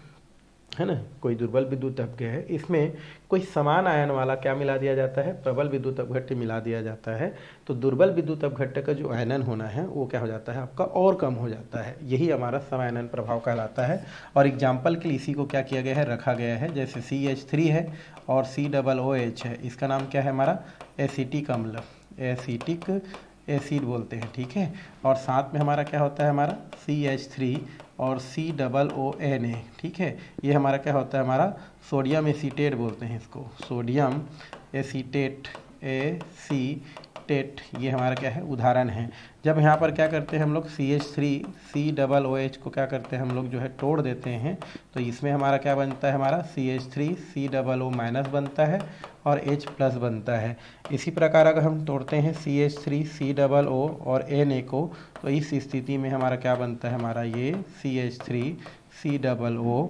है ना, कोई दुर्बल विद्युत अपघट्य है, इसमें कोई समान आयन वाला क्या मिला दिया जाता है, प्रबल विद्युत अपघट्य मिला दिया जाता है, तो दुर्बल विद्युत अपघट्य का जो आयनन होना है वो क्या हो जाता है आपका और कम हो जाता है। यही हमारा सम आयनन प्रभाव कहलाता है। और एग्जाम्पल के लिए इसी को क्या किया गया है, रखा गया है। जैसे CH3 है और COOH है, इसका नाम क्या है हमारा एसिटिक अम्ल, एसिटिक एसिड बोलते हैं। ठीक है, और साथ में हमारा क्या होता है, हमारा CH3 और COONA। ठीक है, ये हमारा क्या होता है, हमारा सोडियम एसीटेट बोलते हैं इसको, सोडियम एसीटेट, एसीटेट, ये हमारा क्या है उदाहरण है। जब यहाँ पर क्या करते हैं हम लोग CH3COOH को क्या करते हैं हम लोग जो है तोड़ देते हैं, तो इसमें हमारा क्या बनता है, हमारा CH3COO माइनस बनता है और H प्लस बनता है। इसी प्रकार अगर हम तोड़ते हैं CH3COO और Na को, तो इस स्थिति में हमारा क्या बनता है, हमारा ये CH3COO,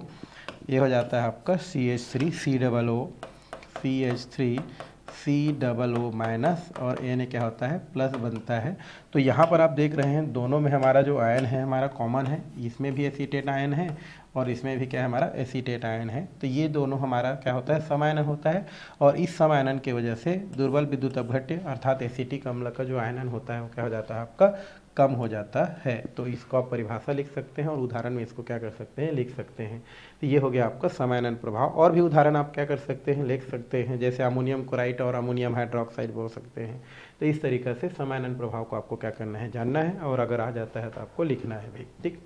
ये हो जाता है आपका CH3COO, CH3COO माइनस, और Na क्या होता है प्लस बनता है। तो यहाँ पर आप देख रहे हैं दोनों में हमारा जो आयन है हमारा कॉमन है, इसमें भी एसीटेट आयन है और इसमें भी क्या है हमारा एसीटेट आयन है। तो ये दोनों हमारा क्या होता है, सम आयनन होता है, और इस सम आयनन की वजह से दुर्बल विद्युत अपघट्य अर्थात एसिटिक अम्ल का जो आयनन होता है वो क्या हो जाता है आपका कम हो जाता है। तो इसको आप परिभाषा लिख सकते हैं और उदाहरण में इसको क्या कर सकते हैं, लिख सकते हैं। तो ये हो गया आपका सम आयनन प्रभाव। और भी उदाहरण आप क्या कर सकते हैं, लिख सकते हैं, जैसे अमोनियम क्लोराइड और अमोनियम हाइड्रोक्साइड बोल सकते हैं। तो इस तरीके से सम आयनन प्रभाव को आपको क्या करना है, जानना है, और अगर आ जाता है तो आपको लिखना है भाई। ठीक,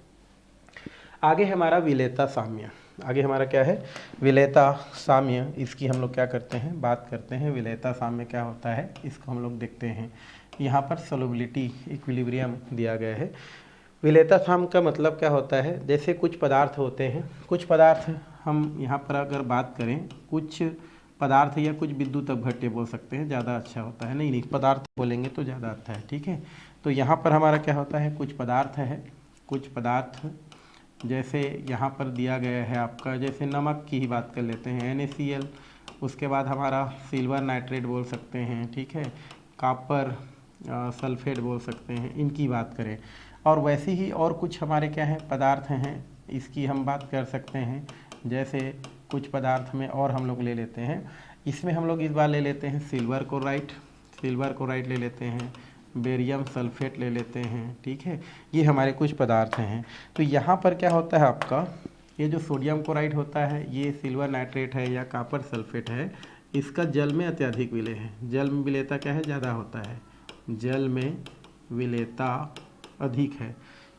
आगे हमारा विलेयता साम्य, आगे हमारा क्या है, विलेयता साम्य। इसकी हम लोग क्या करते हैं, बात करते हैं। विलेयता साम्य क्या होता है इसको हम लोग देखते हैं। यहाँ पर सोलुबिलिटी इक्विलिब्रियम दिया गया है। विलेयता साम्य का मतलब क्या होता है, जैसे कुछ पदार्थ होते हैं, कुछ पदार्थ हम यहाँ पर अगर बात करें, कुछ पदार्थ या कुछ विद्युत अपघट्य बोल सकते हैं, ज़्यादा अच्छा होता है, नहीं पदार्थ बोलेंगे तो ज़्यादा अच्छा है। ठीक है, तो यहाँ पर हमारा क्या होता है, कुछ पदार्थ है, कुछ पदार्थ जैसे यहाँ पर दिया गया है आपका, जैसे नमक की ही बात कर लेते हैं NaCl, उसके बाद हमारा सिल्वर नाइट्रेट बोल सकते हैं, ठीक है, कॉपर सल्फेट बोल सकते हैं, इनकी बात करें। और वैसे ही और कुछ हमारे क्या है पदार्थ हैं, इसकी हम बात कर सकते हैं। जैसे कुछ पदार्थ में और हम लोग ले लेते हैं, इसमें हम लोग इस बार ले लेते हैं सिल्वर क्लोराइड ले लेते हैं, बेरियम सल्फेट ले लेते हैं। ठीक है, ये हमारे कुछ पदार्थ हैं। तो यहाँ पर क्या होता है आपका, ये जो सोडियम क्लोराइड होता है, ये सिल्वर नाइट्रेट है या कॉपर सल्फेट है, इसका जल में अत्यधिक विलेय है। जल में विलेयता क्या है, ज़्यादा होता है, जल में विलेयता अधिक है,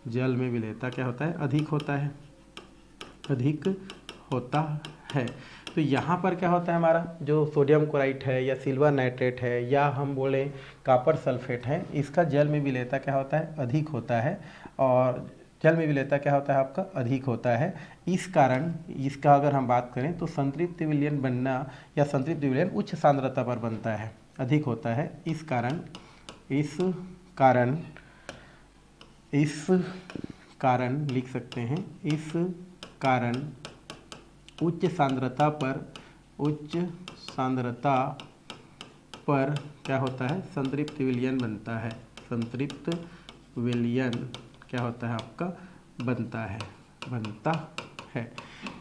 जल में विलेयता क्या होता है, अधिक होता है, अधिक होता है। तो यहाँ पर क्या होता है, हमारा जो सोडियम क्लोराइड है या सिल्वर नाइट्रेट है या हम बोले कॉपर सल्फेट है, इसका जल में विलेयता क्या होता है, अधिक होता है, और जल में विलेयता क्या होता है आपका अधिक होता है। इस कारण इसका अगर हम बात करें तो संतृप्त विलयन बनना या संतृप्त विलयन उच्च सांद्रता पर बनता है, अधिक होता है। इस कारण लिख सकते हैं, इस कारण उच्च सांद्रता पर क्या होता है, संतृप्त विलयन बनता है, संतृप्त विलयन क्या होता है आपका बनता है है।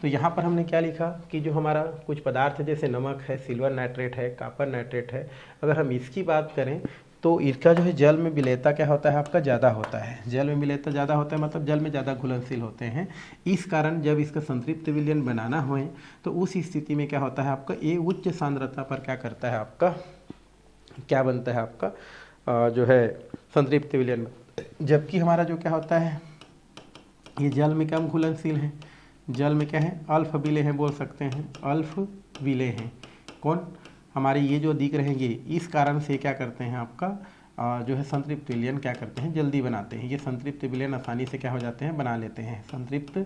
तो यहाँ पर हमने क्या लिखा कि जो हमारा कुछ पदार्थ जैसे नमक है, सिल्वर नाइट्रेट है, कॉपर नाइट्रेट है, अगर हम इसकी बात करें तो इसका जो है जल में विलेयता क्या होता है आपका ज़्यादा होता है। जल में विलेयता ज़्यादा होता है मतलब जल में ज़्यादा घुलनशील होते हैं। इस कारण जब इसका संतृप्त विलयन बनाना हो तो उस स्थिति में क्या होता है आपका ये उच्च सांद्रता पर क्या करता है आपका क्या बनता है आपका जो है संतृप्त विलयन। जबकि हमारा जो क्या होता है ये जल में कम घुलनशील है, जल में क्या है अल्फ विलेय हैं, बोल सकते हैं अल्फ विलेय हैं। कौन हमारे ये जो दिख रहेंगे, इस कारण से क्या करते हैं आपका जो है संतृप्त विलयन क्या करते हैं जल्दी बनाते हैं। ये संतृप्त विलयन आसानी से क्या हो जाते हैं बना लेते हैं, संतृप्त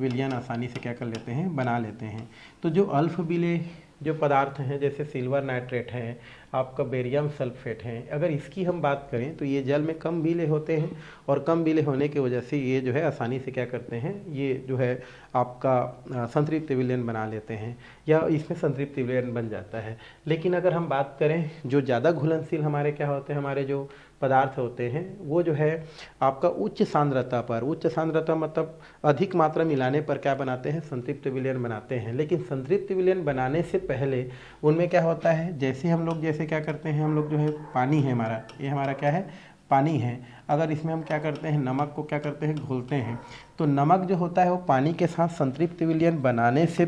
विलयन आसानी से क्या कर लेते हैं बना लेते हैं। तो जो अल्फ विलेय जो पदार्थ हैं जैसे सिल्वर नाइट्रेट है, आपका बेरियम सल्फेट है, अगर इसकी हम बात करें तो ये जल में कम विलेय होते हैं और कम विलेय होने की वजह से ये जो है आसानी से क्या करते हैं ये जो है आपका संतृप्त विलयन बना लेते हैं या इसमें संतृप्त विलयन बन जाता है। लेकिन अगर हम बात करें जो ज़्यादा घुलनशील हमारे क्या होते हैं हमारे जो पदार्थ होते हैं वो जो है आपका उच्च सांद्रता पर, उच्च सांद्रता मतलब अधिक मात्रा मिलाने पर क्या बनाते हैं संतृप्त विलयन बनाते हैं। लेकिन संतृप्त विलयन बनाने से पहले उनमें क्या होता है जैसे हम लोग जैसे क्या करते हैं हम लोग जो है पानी है हमारा, ये हमारा क्या है पानी है, अगर इसमें हम क्या करते हैं नमक को क्या करते हैं घोलते हैं तो नमक जो होता है वो पानी के साथ संतृप्त विलयन बनाने से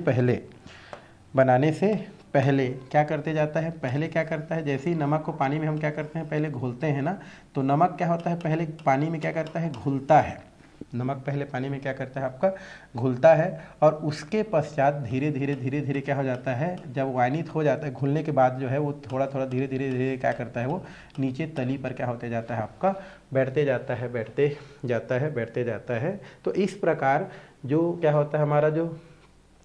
पहले क्या करते जाता है, पहले क्या करता है जैसे ही नमक को पानी में हम क्या करते हैं पहले घोलते हैं ना, तो नमक क्या होता है पहले पानी में क्या करता है घुलता है, नमक पहले पानी में क्या करता है आपका घुलता है और उसके पश्चात धीरे धीरे क्या हो जाता है जब वायनित हो जाता है घुलने के बाद जो है वो थोड़ा धीरे धीरे क्या करता है वो नीचे तली पर क्या होते जाता है आपका बैठते जाता है। तो इस प्रकार जो क्या होता है हमारा जो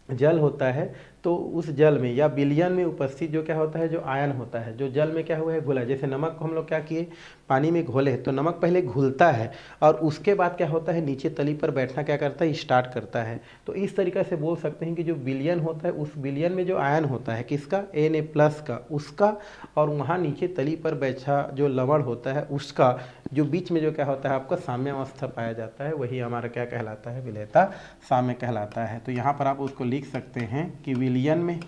जल होता है तो उस जल में या विलयन में उपस्थित जो क्या होता है जो आयन होता है जो जल में क्या हुआ है घुला, जैसे नमक को हम लोग क्या किए पानी में घोले तो नमक पहले घुलता है और उसके बाद क्या होता है नीचे तली पर बैठना क्या करता है स्टार्ट करता है। तो इस तरीक़े से बोल सकते हैं कि जो विलयन होता है उस विलयन में जो आयन होता है किसका Na+ का उसका और वहाँ नीचे तली पर बैठा जो लवण होता है उसका जो बीच में जो क्या होता है आपका साम्यावस्था पाया जाता है वही हमारा क्या कहलाता है विलेयता साम्य कहलाता है। तो यहाँ पर आप उसको लिख सकते हैं कि विलयन में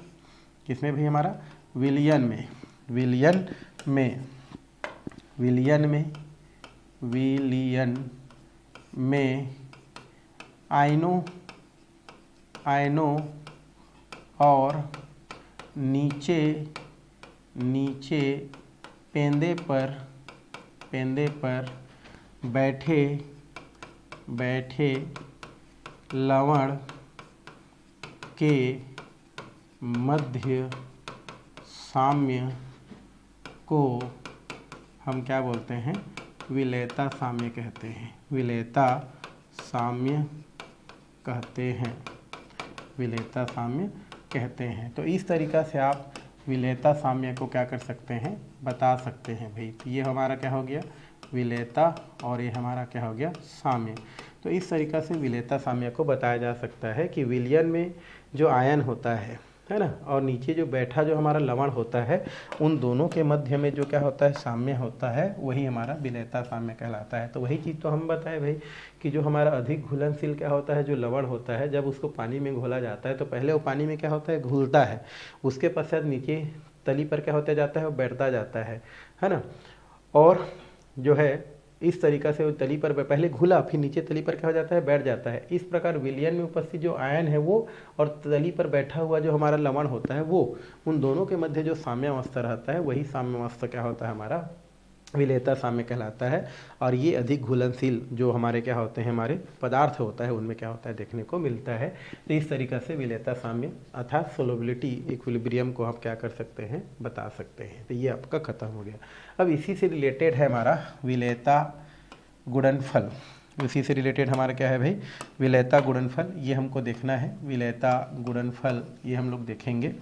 किसमें भी हमारा विलयन में आयनों और नीचे पेंदे पर बैठे लवण के मध्य साम्य को हम क्या बोलते हैं विलेयता साम्य कहते हैं, विलेयता साम्य कहते हैं। तो इस तरीक़ा से आप विलेयता साम्य को क्या कर सकते हैं बता सकते हैं भाई। तो ये हमारा क्या हो गया विलेयता और ये हमारा क्या हो गया साम्य। तो इस तरीक़ा से विलेयता साम्य को बताया जा सकता है कि विलयन में जो आयन होता है ना और नीचे जो बैठा जो हमारा लवण होता है उन दोनों के मध्य में जो क्या होता है साम्य होता है वही हमारा विलेयता साम्य कहलाता है। तो वही चीज़ तो हम बताए भाई कि जो हमारा अधिक घुलनशील क्या होता है जो लवण होता है जब उसको पानी में घोला जाता है तो पहले वो पानी में क्या होता है घुलता है, उसके पश्चात नीचे तली पर क्या होता जाता है वो बैठता जाता है ना। और जो है इस तरीक़ा से वो तली पर पहले घुला फिर नीचे तली पर क्या हो जाता है बैठ जाता है। इस प्रकार विलयन में उपस्थित जो आयन है वो और तली पर बैठा हुआ जो हमारा लवण होता है वो उन दोनों के मध्य जो साम्यावस्था रहता है वही साम्यावस्था क्या होता है हमारा विलेयता साम्य कहलाता है। और ये अधिक घुलनशील जो हमारे क्या होते हैं हमारे पदार्थ होता है उनमें क्या होता है देखने को मिलता है। तो इस तरीक़ा से विलेयता साम्य अर्थात सोलबिलिटी इक्विलिब्रियम को आप क्या कर सकते हैं बता सकते हैं। तो ये आपका ख़त्म हो गया। अब इसी से रिलेटेड है हमारा विलेयता गुणनफल, इसी से रिलेटेड हमारा क्या है भाई विलेयता गुणनफल, ये हमको देखना है। विलेयता गुणनफल ये हम लोग देखेंगे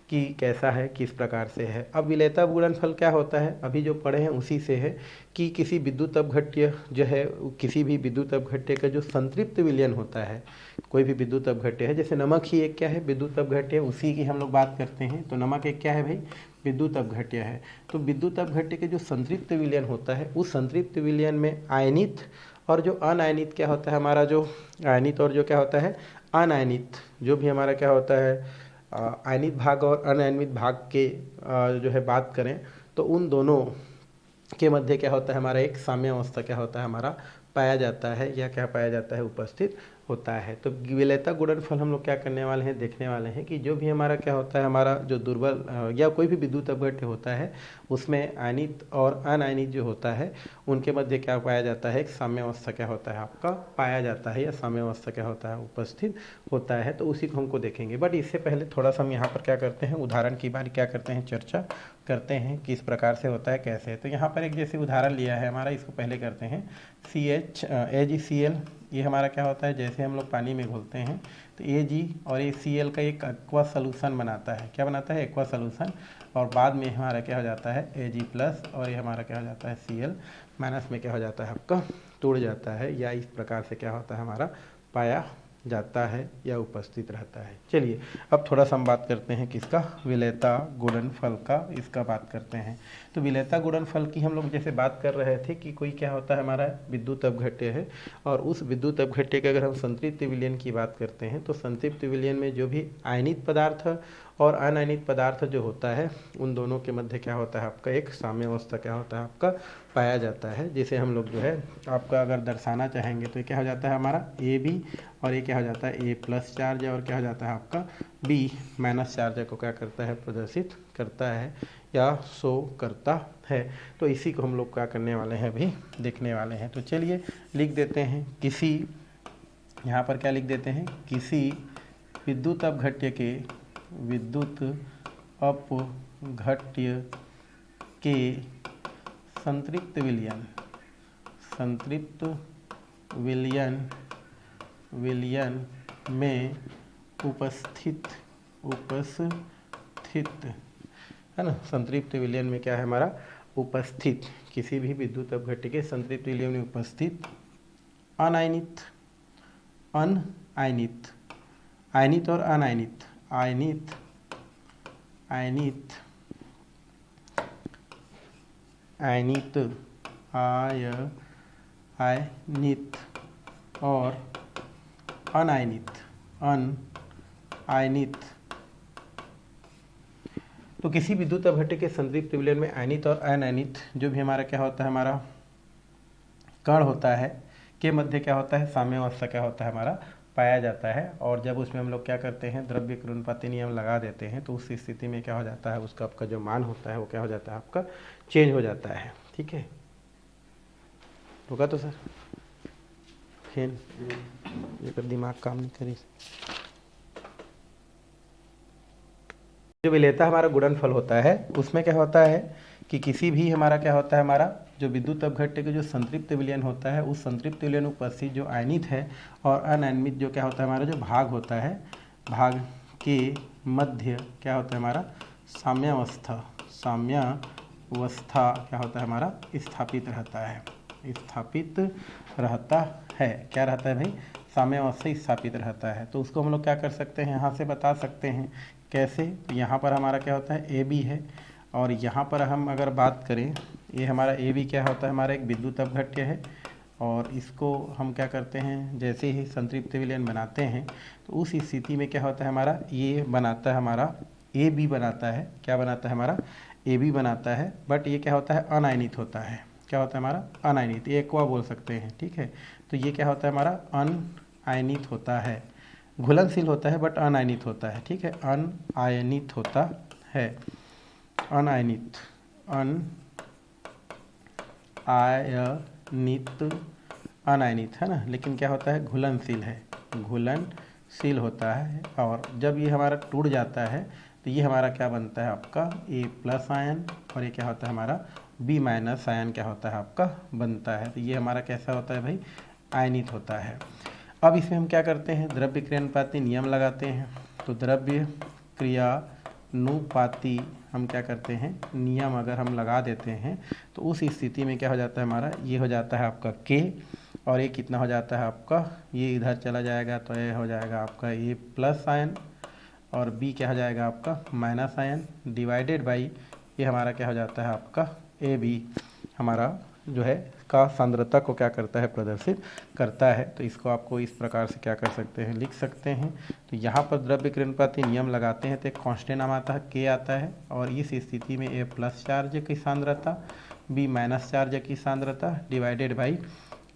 कि कैसा है किस प्रकार से है। अब विलेयता गुणनफल क्या होता है अभी जो पढ़े हैं उसी से है कि किसी विद्युत अपघट्य जो है किसी भी विद्युत अपघट्य का जो संतृप्त विलयन होता है, कोई भी विद्युत अपघट्य है जैसे नमक ही एक क्या है विद्युत अपघट्य, उसी की हम लोग बात करते हैं। तो नमक एक क्या है भाई विद्युत अपघट्य है। तो विद्युत अपघट्य के जो संतृप्त विलयन होता है उस संतृप्त विलयन में आयनित और जो अनायनित क्या होता है हमारा जो आयनित और जो क्या होता है अनायनित जो भी हमारा क्या होता है आयनित भाग और अनायनित भाग के जो है बात करें तो उन दोनों के मध्य क्या होता है हमारा एक साम्य अवस्था क्या होता है हमारा पाया जाता है या क्या पाया जाता है उपस्थित होता है। तो विलेयता गुणनफल हम लोग क्या करने वाले हैं, देखने वाले हैं कि जो भी हमारा क्या होता है हमारा जो दुर्बल या कोई भी विद्युत अपघट्य होता है उसमें आयनित और अनायनित जो होता है उनके मध्य क्या पाया जाता है, एक साम्य अवस्था क्या होता है आपका पाया जाता है या साम्य अवस्था क्या होता है उपस्थित होता है। तो उसी को हमको देखेंगे, बट इससे पहले थोड़ा सा हम यहाँ पर क्या करते हैं उदाहरण की बारी क्या करते हैं चर्चा करते हैं किस प्रकार से होता है कैसे है। तो यहाँ पर एक जैसे उदाहरण लिया है हमारा, इसको पहले करते हैं AgCl। ये हमारा क्या होता है, जैसे हम लोग पानी में घोलते हैं तो Ag और ये Cl का एक एक्वा सोल्यूशन बनाता है, क्या बनाता है एक्वा सोल्यूशन, और बाद में हमारा क्या हो जाता है Ag प्लस और ये हमारा क्या हो जाता है Cl माइनस में क्या हो जाता है आपका टूट जाता है, या इस प्रकार से क्या होता है हमारा पाया जाता है या उपस्थित रहता है। चलिए अब थोड़ा सा हम बात करते हैं किसका, विलेयता गुणनफल का, इसका बात करते हैं। तो विलेयता गुणनफल की हम लोग जैसे बात कर रहे थे कि कोई क्या होता है हमारा विद्युत अपघट्य है और उस विद्युत अपघट्य के अगर हम संतृप्त विलयन की बात करते हैं तो संतृप्त विलयन में जो भी आयनित पदार्थ और अनायनित पदार्थ जो होता है उन दोनों के मध्य क्या होता है आपका एक साम्य अवस्था क्या होता है आपका पाया जाता है। जिसे हम लोग जो है आपका अगर दर्शाना चाहेंगे तो ये क्या हो जाता है हमारा AB और ये क्या हो जाता है A प्लस चार्ज और क्या हो जाता है आपका B माइनस चार्ज को क्या करता है प्रदर्शित करता है या शो करता है। तो इसी को हम लोग क्या करने वाले हैं अभी देखने वाले हैं। तो चलिए लिख देते हैं किसी, यहाँ पर क्या लिख देते हैं, किसी विद्युत अपघट्य के संतृप्त विलयन में उपस्थित है ना, संतृप्त विलयन में क्या है हमारा उपस्थित, किसी भी विद्युत अपघट्य के संतृप्त विलयन में उपस्थित अनायनित आयनित और अनायनित आयनित और अनायनित तो किसी विद्युत अपघट्य के संतृप्त विलयन में आयनित और अनायनित जो भी हमारा क्या होता है हमारा कण होता है के मध्य क्या होता है साम्य अवस्था क्या होता है हमारा पाया जाता है। और जब उसमें हम लोग क्या करते हैं द्रव्य क्रमपति नियम लगा देते हैं तो उस स्थिति में क्या हो जाता है उसका आपका जो मान होता है वो क्या हो जाता है आपका चेंज हो जाता है। ठीक है, होगा तो सर फिर ये दिमाग काम नहीं करी। जो विलेयता हमारा गुणनफल होता है उसमें क्या होता है कि किसी भी हमारा क्या होता है हमारा जो विद्युत अपघट्य के जो संतृप्त विलयन होता है उस संतृप्त विलयन उपस्थित जो आयनित है और अनायनित जो क्या होता है हमारा जो भाग होता है भाग के मध्य क्या होता है हमारा साम्यावस्था क्या होता है हमारा स्थापित रहता है क्या रहता है भाई साम्यावस्था स्थापित रहता है। तो उसको हम लोग क्या कर सकते हैं यहाँ से बता सकते हैं कैसे, तो यहाँ पर हमारा क्या होता है AB है और यहाँ पर हम अगर बात करें ये हमारा AB क्या होता है हमारा एक विद्युत अपघट्य है और इसको हम क्या करते हैं जैसे ही संतृप्त विलयन बनाते हैं तो उस स्थिति में क्या होता है हमारा ये बनाता है हमारा AB बनाता है, क्या बनाता है हमारा AB बनाता है, बट ये क्या होता है अनायनित होता है, क्या होता है हमारा अनायनित, ये एक्वा बोल सकते हैं। ठीक है, तो ये क्या होता है हमारा अनायनित होता है, घुलनशील होता है बट अनायनित होता है। ठीक है, अनायनित होता है, अनायनित अनायनित है ना, लेकिन क्या होता है घुलनशील है, घुलनशील होता है। और जब ये हमारा टूट जाता है तो ये हमारा क्या बनता है आपका A प्लस आयन और ये क्या होता है हमारा B माइनस आयन क्या होता है आपका बनता है। तो ये हमारा कैसा होता है भाई आयनित होता है। अब इसमें हम क्या करते हैं द्रव्य क्रियानुपाती नियम लगाते हैं। तो द्रव्य क्रियानुपाती हम क्या करते हैं नियम अगर हम लगा देते हैं तो उस स्थिति में क्या हो जाता है हमारा ये हो जाता है आपका K और ये कितना हो जाता है आपका ये इधर चला जाएगा तो ये हो जाएगा आपका A प्लस आयन और B क्या हो जाएगा आपका माइनस आयन डिवाइडेड बाई ये हमारा क्या हो जाता है आपका AB हमारा जो है का सांद्रता को क्या करता है, प्रदर्शित करता है। तो इसको आपको इस प्रकार से क्या कर सकते हैं, लिख सकते हैं। तो यहाँ पर द्रव्य कृणपाती नियम लगाते हैं तो एक कांस्टेंट नाम आता है के आता है, और इस स्थिति में ए प्लस चार्ज की सांद्रता, बी माइनस चार्ज की सांद्रता डिवाइडेड बाई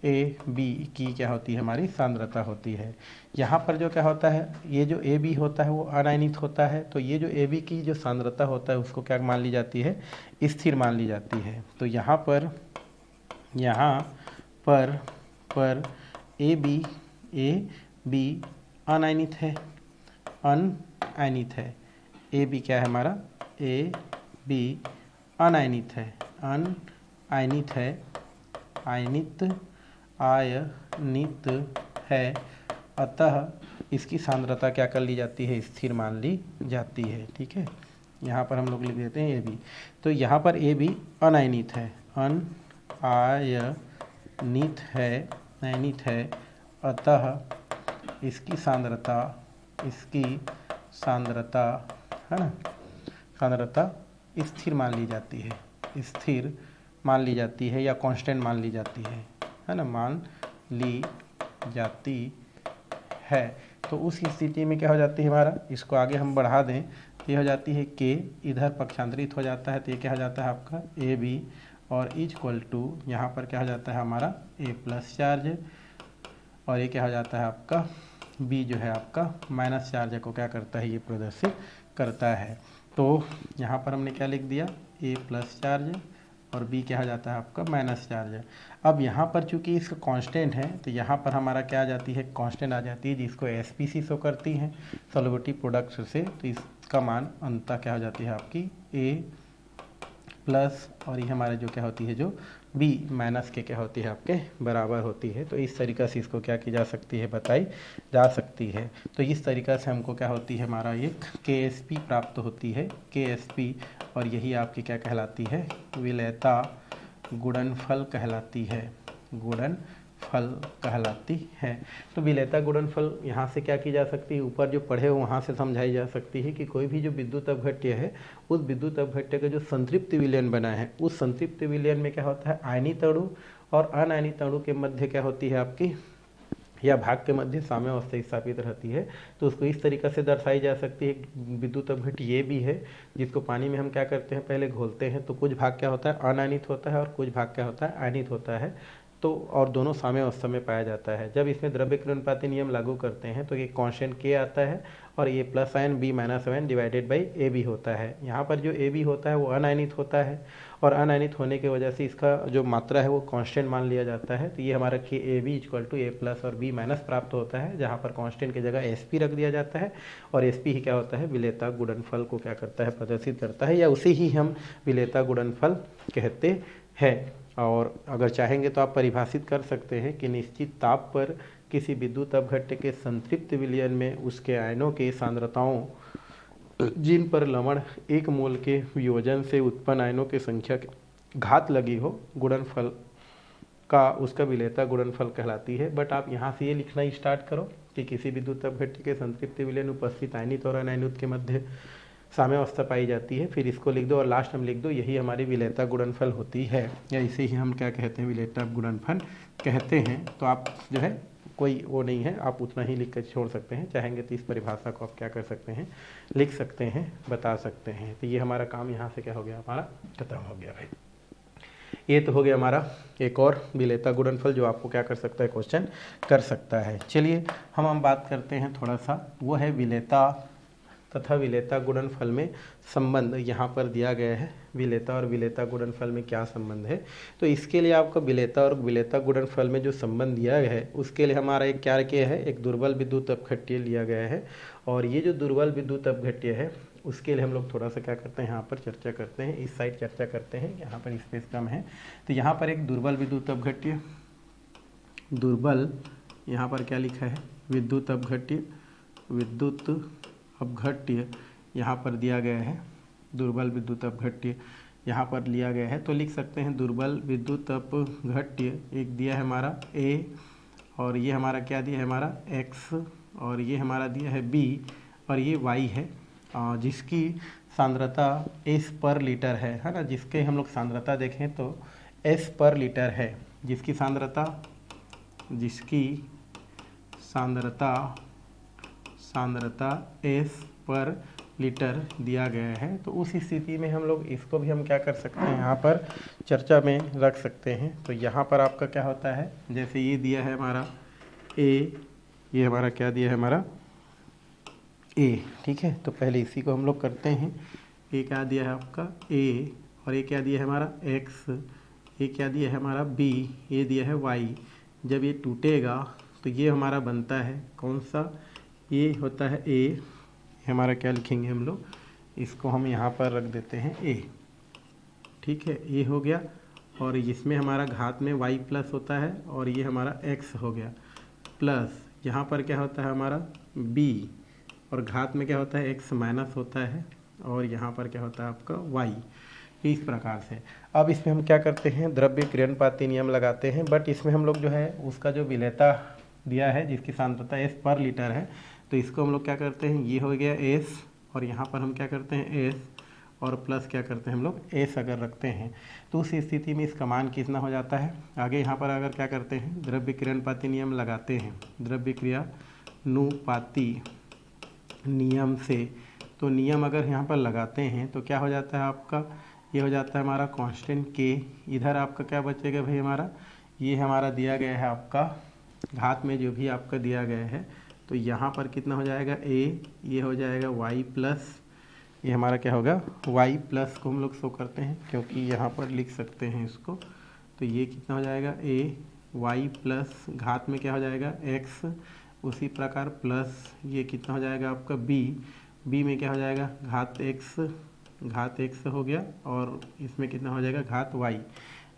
ए बी की क्या होती है, हमारी सांद्रता होती है। यहाँ पर जो क्या होता है, ये जो ए बी होता है वो अनायनित होता है, तो ये जो ए बी की जो सांद्रता होता है उसको क्या मान ली जाती है, स्थिर मान ली जाती है। तो यहाँ पर ए बी अनायनित है, अनआयनित है। ए बी क्या है हमारा, ए बी अनायनित है, अनआयनित है, आयनित है, अतः इसकी सांद्रता क्या कर ली जाती है, स्थिर मान ली जाती है। ठीक है, यहाँ पर हम लोग लिख देते हैं ए बी। तो यहाँ पर ए बी अनायनित है, अनायनित है, अतः इसकी सांद्रता है ना, सांद्रता स्थिर मान ली जाती है, स्थिर मान ली जाती है या कांस्टेंट मान ली जाती है ना, मान ली जाती है। तो उस स्थिति में क्या हो जाती है हमारा, इसको आगे हम बढ़ा दें तो ये हो जाती है के, इधर पक्षांतरित हो जाता है तो ये क्या हो जाता है आपका ए बी, और इक्वल टू यहाँ पर क्या हो जाता है हमारा ए प्लस चार्ज, और ये क्या हो जाता है आपका बी जो है आपका माइनस चार्ज को क्या करता है, ये प्रदर्शित करता है। तो यहाँ पर हमने क्या लिख दिया, ए प्लस चार्ज और बी क्या हो जाता है आपका माइनस चार्ज। अब यहाँ पर चूंकि इसका कांस्टेंट है तो यहाँ पर हमारा क्या आ जाती है, कांस्टेंट आ जाती है जिसको एसपीसी शो करती है सॉल्युबिलिटी प्रोडक्ट से। तो इसका मान अंततः क्या हो जाती है आपकी ए प्लस, और ये हमारे जो क्या होती है, जो बी माइनस के क्या होती है आपके बराबर होती है। तो इस तरीक़ा से इसको क्या की जा सकती है, बताई जा सकती है। तो इस तरीक़ा से हमको क्या होती है, हमारा एक KSP प्राप्त होती है, KSP, और यही आपकी क्या कहलाती है, विलेयता गुणनफल कहलाती है, गुणनफल कहलाती है। तो विलेयता गुणनफल यहाँ से क्या की जा सकती है, ऊपर जो पढ़े हो वहाँ से समझाई जा सकती है कि कोई भी जो विद्युत अपघट्य है, उस विद्युत अपघट्य का जो संतृप्त विलयन बना है, उस संतृप्त विलयन में क्या होता है, आयनित अणु और अनायनित अणु के मध्य क्या होती है आपकी, या भाग के मध्य साम्यावस्था स्थापित रहती है। तो उसको इस तरीक़ा से दर्शाई जा सकती है। विद्युत अपघट्य ये भी है जिसको पानी में हम क्या करते हैं, पहले घोलते हैं तो कुछ भाग क्या होता है, अनायनित होता है और कुछ भाग क्या होता है, आयनित होता है। तो और दोनों साम्यावस्था में पाया जाता है। जब इसमें द्रव्य कृणपाती नियम लागू करते हैं तो ये कांस्टेंट के आता है, और A plus ion B minus ion divided by A B होता है। यहाँ पर जो ए बी होता है वो अनायनित होता है, और अनायनित होने की वजह से इसका जो मात्रा है वो कांस्टेंट मान लिया जाता है। तो ये हमारा K A B equal to A plus और बी माइनस प्राप्त होता है, जहाँ पर कांस्टेंट की जगह एस पी रख दिया जाता है, और एस पी ही क्या होता है, विलेयता गुणनफल को क्या करता है, प्रदर्शित करता है, या उसे ही हम विलेयता गुणनफल कहते हैं। और अगर चाहेंगे तो आप परिभाषित कर सकते हैं कि निश्चित ताप पर किसी विद्युत अपघट्य के संतृप्त विलयन में उसके आयनों की सांद्रताओं जिन पर लवण 1 मोल के वियोजन से उत्पन्न आयनों की संख्या की घात लगी हो, गुणनफल का उसका विलेयता गुणनफल कहलाती है। बट आप यहाँ से ये लिखना ही स्टार्ट करो कि किसी विद्युत अपघट्य के संतृप्त विलयन उपस्थित आयनित और अनायनित के मध्य साम्यावस्था पाई जाती है, फिर इसको लिख दो और लास्ट में लिख दो यही हमारी विलेयता गुणनफल होती है, या इसे ही हम क्या कहते हैं, विलेयता गुणनफल कहते हैं। तो आप जो है कोई वो नहीं है, आप उतना ही लिख कर छोड़ सकते हैं, चाहेंगे तो इस परिभाषा को आप क्या कर सकते हैं, लिख सकते हैं, बता सकते हैं। तो ये हमारा काम यहाँ से क्या हो गया, हमारा खत्म हो गया भाई। ये तो हो गया हमारा एक और विलेयता गुणनफल जो आपको क्या कर सकता है, क्वेश्चन कर सकता है। चलिए हम बात करते हैं थोड़ा सा, वो है विलेयता तथा विलेयता गुणनफल में संबंध। यहाँ पर दिया गया है विलेयता और विलेयता गुणनफल में क्या संबंध है। तो इसके लिए आपका विलेयता और विलेयता गुणनफल में जो संबंध दिया गया है उसके लिए हमारा एक क्या किया है, एक दुर्बल विद्युत अपघट्य लिया गया है। और ये जो दुर्बल विद्युत अपघट्य है उसके लिए हम लोग थोड़ा सा क्या करते हैं, यहाँ पर चर्चा करते हैं, इस साइड चर्चा करते हैं, यहाँ पर स्पेस कम है। तो यहाँ पर एक दुर्बल विद्युत अपघट्य, दुर्बल यहाँ पर क्या लिखा है, विद्युत अपघट्य, विद्युत अपघट्य यहाँ पर दिया गया है, दुर्बल विद्युत अपघट्य यहाँ पर लिया गया है। तो लिख सकते हैं दुर्बल विद्युत अपघट्य एक दिया है हमारा ए, और ये हमारा क्या दिया है, हमारा एक्स, और ये हमारा दिया है बी, और ये वाई है, जिसकी सांद्रता एस पर लीटर है ना। जिसके हम लोग सांद्रता देखें तो एस पर लीटर है, जिसकी सांद्रता एस पर लीटर दिया गया है। तो उस स्थिति में हम लोग इसको भी हम क्या कर सकते हैं, यहाँ पर चर्चा में रख सकते हैं। तो यहाँ पर आपका क्या होता है, जैसे ये दिया है हमारा ए, ये हमारा क्या दिया है हमारा ए, ठीक है। तो पहले इसी को हम लोग करते हैं। ये क्या दिया है आपका ए, और ये क्या दिया है हमारा एक्स, ये क्या दिया है हमारा बी, ये दिया है वाई। जब ये टूटेगा तो ये हमारा बनता है कौन सा, ये होता है ए। हमारा क्या लिखेंगे हम लोग, इसको हम यहाँ पर रख देते हैं ए, ठीक है। ये हो गया, और इसमें हमारा घात में y प्लस होता है, और ये हमारा x हो गया प्लस, यहाँ पर क्या होता है हमारा b, और घात में क्या होता है x माइनस होता है, और यहाँ पर क्या होता है आपका y। इस प्रकार से अब इसमें हम क्या करते हैं, द्रव्य क्रियानुपाती नियम लगाते हैं। बट इसमें हम लोग जो है उसका जो विलेयता दिया है, जिसकी सांद्रता s पर लीटर है, तो इसको हम लोग क्या करते हैं, ये हो गया s, और यहाँ पर हम क्या करते हैं s, और प्लस क्या करते हैं हम लोग एस अगर रखते हैं, तो उस स्थिति में इसका मान कितना हो जाता है। आगे यहाँ पर अगर क्या करते हैं, द्रव्य क्रियानुपाती नियम लगाते हैं, द्रव्य क्रियानुपाती नियम से, तो नियम अगर यहाँ पर लगाते हैं तो क्या हो जाता है आपका, ये हो जाता है हमारा कांस्टेंट के। इधर आपका क्या बचेगा भाई, हमारा ये हमारा दिया गया है आपका घात में जो भी आपका दिया गया है, तो यहाँ पर कितना हो जाएगा ए, ये हो जाएगा वाई प्लस, ये हमारा क्या होगा y प्लस को हम लोग शो करते हैं, क्योंकि यहाँ पर लिख सकते हैं इसको। तो ये कितना हो जाएगा a, y प्लस घात में क्या हो जाएगा x, उसी प्रकार प्लस ये कितना हो जाएगा आपका b में क्या हो जाएगा घात x हो गया, और इसमें कितना हो जाएगा घात y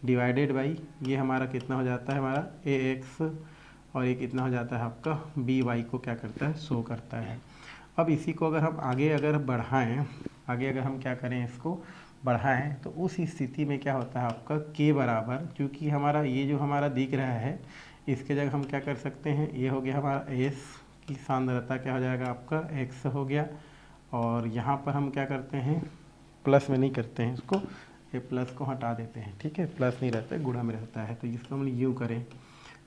डिवाइडेड बाई, ये हमारा कितना हो जाता है हमारा ax, और ये कितना हो जाता है आपका by को क्या करता है, शो करता है। अब इसी को अगर हम आगे अगर बढ़ाएं, आगे अगर हम क्या करें इसको बढ़ाएं, तो उस स्थिति में क्या होता है आपका k बराबर, क्योंकि हमारा ये जो हमारा दिख रहा है, इसके जगह हम क्या कर सकते हैं, ये हो गया हमारा s की सांद्रता क्या हो जाएगा आपका x हो गया, और यहाँ पर हम क्या करते हैं प्लस में नहीं करते हैं इसको, ये प्लस को हटा देते हैं, ठीक है। प्लस नहीं रहता है, गुणा में रहता है। तो इसको हम यूँ करें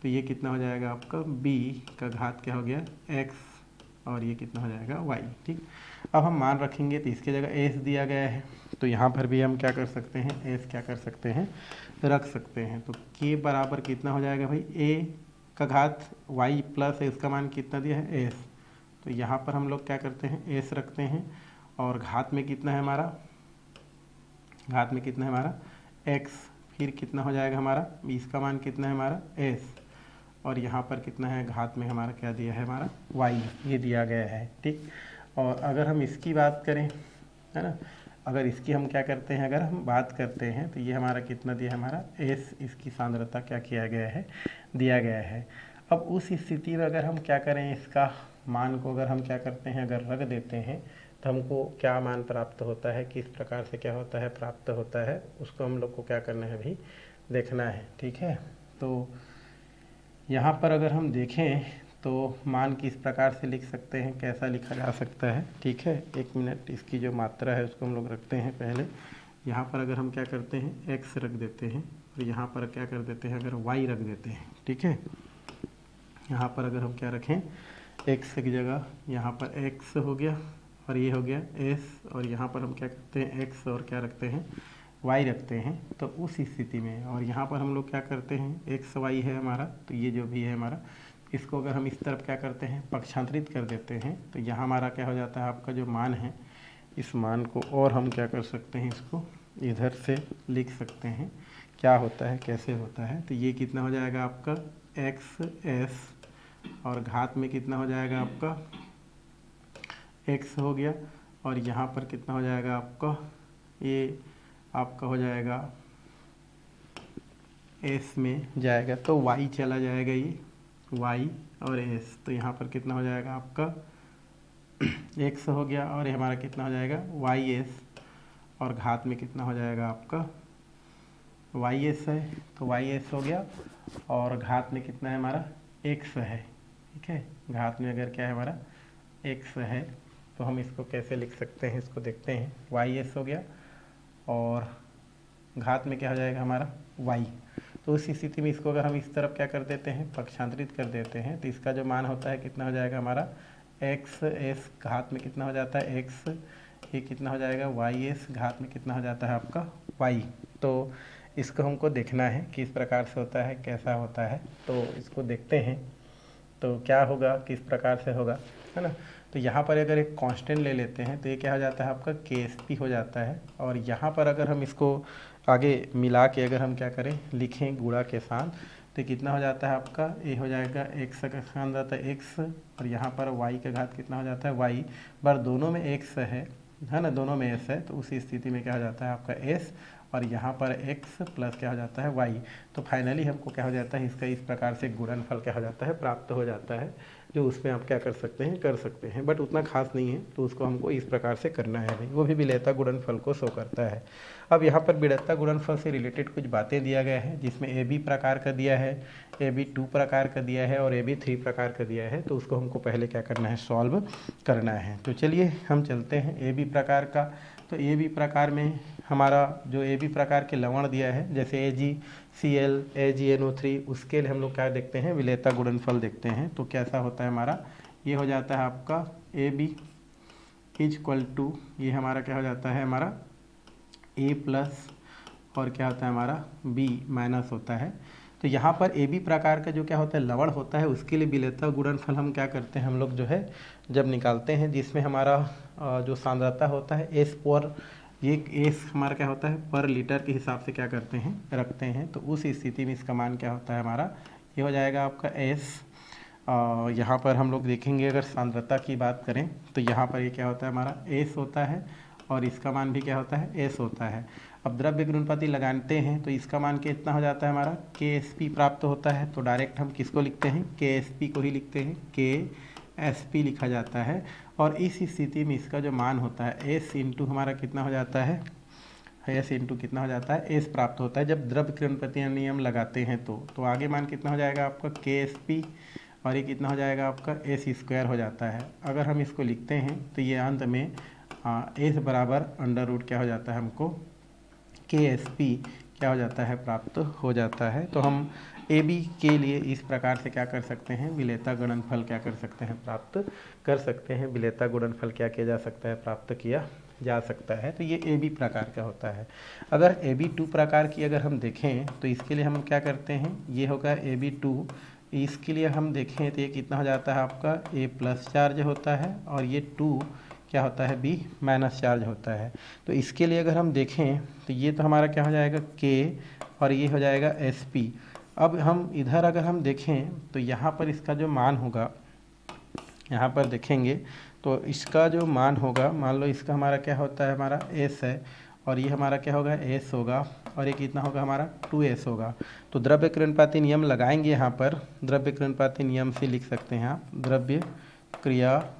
तो ये कितना हो जाएगा आपका b का घात क्या हो गया x, और ये कितना हो जाएगा y, ठीक। अब हम मान रखेंगे तो इसके जगह s दिया गया है, तो यहाँ पर भी हम क्या कर सकते हैं, s क्या कर सकते हैं रख सकते हैं। तो k बराबर कितना हो जाएगा भाई, a का घात y प्लस है, इसका मान कितना दिया है s, तो यहाँ पर हम लोग क्या करते हैं s रखते हैं, और घात में कितना है हमारा, घात में कितना है हमारा x, फिर कितना हो जाएगा हमारा, इसका मान कितना है हमारा s, और यहाँ पर कितना है घात में हमारा क्या दिया है हमारा y, ये दिया गया है, ठीक। और अगर हम इसकी बात करें, है ना, अगर इसकी हम क्या करते हैं, अगर हम बात करते हैं, तो ये हमारा कितना दिया है हमारा s, इसकी सांद्रता क्या किया गया है, दिया गया है। अब उस स्थिति में अगर हम क्या करें, इसका मान को अगर हम क्या करते हैं, अगर रख देते हैं, तो हमको क्या मान प्राप्त होता है, किस प्रकार से क्या होता है प्राप्त होता है, उसको हम लोग को क्या करना है अभी देखना है, ठीक है। तो यहाँ पर अगर हम देखें तो मान किस प्रकार से लिख सकते हैं, कैसा लिखा जा सकता है, ठीक है। एक मिनट, इसकी जो मात्रा है उसको हम लोग रखते हैं पहले। यहाँ पर अगर हम क्या करते हैं x रख देते हैं, और यहाँ पर क्या कर देते हैं अगर y रख देते हैं, ठीक है। यहाँ पर अगर हम क्या रखें x की जगह, यहाँ पर x हो गया, और ये हो गया s, और यहाँ पर हम क्या करते हैं x और क्या रखते हैं y रखते हैं। तो उस स्थिति में, और यहाँ पर हम लोग क्या करते हैं x y है हमारा, तो ये जो भी है हमारा, इसको अगर हम इस तरफ क्या करते हैं पक्षांतरित कर देते हैं, तो यहाँ हमारा क्या हो जाता है आपका जो मान है, इस मान को और हम क्या कर सकते हैं, इसको इधर से लिख सकते हैं क्या होता है कैसे होता है। तो ये कितना हो जाएगा आपका xs, और घात में कितना हो जाएगा आपका x हो गया, और यहाँ पर कितना हो जाएगा आपका, ये आपका हो जाएगा s में जाएगा तो y चला जाएगा, ये y और s, तो यहाँ पर कितना हो जाएगा आपका x हो गया, और ये हमारा कितना हो जाएगा ys, और घात में कितना हो जाएगा आपका ys है, तो ys हो गया, और घात में कितना है हमारा x है, ठीक है। घात में अगर क्या है हमारा x है, तो हम इसको कैसे लिख सकते हैं, इसको देखते हैं। ys हो गया, और घात में क्या हो जाएगा हमारा y। तो उस स्थिति में इसको अगर हम इस तरफ क्या कर देते हैं, पक्षांतरित कर देते हैं, तो इसका जो मान होता है कितना हो जाएगा हमारा एक्स एस घात में कितना हो जाता है एक्स, ये कितना हो जाएगा वाई एस घात में कितना हो जाता है आपका वाई। तो इसको हमको देखना है किस प्रकार से होता है, कैसा होता है। तो इसको देखते हैं तो क्या होगा, किस प्रकार से होगा, है ना। तो यहाँ पर अगर एक कांस्टेंट ले लेते हैं तो ये क्या हो जाता है आपका KSP हो जाता है। और यहाँ पर अगर हम इसको आगे मिला के अगर हम क्या करें, लिखें गुणा के साथ, तो कितना हो जाता है आपका, ये हो जाएगा एक्स का स्थान जाता है एक्स, और यहाँ पर वाई का घात कितना हो जाता है वाई, पर दोनों में एक्स है ना, दोनों में एस है। तो उसी स्थिति में क्या हो जाता है आपका एस, और यहाँ पर एक्स प्लस क्या हो जाता है वाई। तो फाइनली हमको क्या हो जाता है, इसका इस प्रकार से गुणनफल क्या हो जाता है, प्राप्त हो जाता है, जो उसमें आप क्या कर सकते हैं, बट उतना खास नहीं है। तो उसको हमको इस प्रकार से करना है भाई, वो भी विलेयता गुणनफल को शो करता है। अब यहाँ पर विलेयता गुणनफल से रिलेटेड कुछ बातें दिया गया है, जिसमें AB प्रकार का दिया है, AB 2 प्रकार का दिया है और AB 3 प्रकार का दिया है। तो उसको हमको पहले क्या करना है, सॉल्व करना है। तो चलिए हम चलते हैं AB प्रकार का। तो AB प्रकार में हमारा जो AB प्रकार के लवण दिया है, जैसे AgCl AgNO3, उसके लिए हम लोग क्या देखते हैं, विलेयता गुणनफल देखते हैं। तो कैसा होता है हमारा, ये हो जाता है आपका AB = ये हमारा क्या हो जाता है, हमारा A प्लस और क्या होता है हमारा B माइनस होता है। तो यहाँ पर AB प्रकार का जो क्या होता है लवण होता है, उसके लिए विलेयता गुणनफल हम क्या करते हैं, हम लोग जो है जब निकालते हैं, जिसमें हमारा जो सांद्रता होता है S पर, ये S हमारा क्या होता है पर लीटर के हिसाब से क्या करते हैं, रखते हैं। तो उस स्थिति में इसका मान क्या होता है हमारा, ये हो जाएगा आपका S। यहाँ पर हम लोग देखेंगे अगर सांद्रता की बात करें तो यहाँ पर ये क्या होता है हमारा S होता है, और इसका मान भी क्या होता है S होता है। अब द्रव्य गुणनपति लगाते हैं तो इसका मान कितना हो जाता है हमारा KSP प्राप्त होता है। तो डायरेक्ट हम किसको लिखते हैं, KSP को ही लिखते हैं, KSP लिखा जाता है। और इस स्थिति में इसका जो मान होता है S इंटू हमारा कितना हो जाता है, S इंटू कितना हो जाता है S प्राप्त होता है जब द्रव्य गुणनपति नियम लगाते हैं। तो आगे मान कितना हो जाएगा आपका KSP, और ये कितना हो जाएगा आपका S² हो जाता है। अगर हम इसको लिखते हैं तो ये अंत में S बराबर अंडर रूट क्या हो जाता है, हमको KSP क्या हो जाता है, प्राप्त हो जाता है। तो हम AB के लिए इस प्रकार से क्या कर सकते हैं, विलेयता गुणनफल क्या कर सकते हैं, प्राप्त कर सकते हैं। विलेयता गुणनफल क्या किया जा सकता है, प्राप्त किया जा सकता है। तो ये AB प्रकार का होता है। अगर AB 2 प्रकार की अगर हम देखें तो इसके लिए हम क्या करते हैं, ये होगा AB 2। इसके लिए हम देखें तो ये कितना हो जाता है आपका A प्लस चार्ज होता है, और ये 2 क्या होता है B माइनस चार्ज होता है। तो इसके लिए अगर हम देखें तो ये तो हमारा क्या हो जाएगा K, और ये हो जाएगा SP। अब हम इधर अगर हम देखें तो यहाँ पर इसका जो मान होगा, यहाँ पर देखेंगे तो इसका जो मान होगा, मान लो इसका हमारा क्या होता है, हमारा S है, और ये हमारा क्या होगा S होगा, और ये कितना होगा हमारा 2S होगा। तो द्रव्य क्रियानुपाती नियम लगाएंगे, यहाँ पर द्रव्य क्रियानुपाती नियम से लिख सकते हैं आप, द्रव्य क्रियानुपाती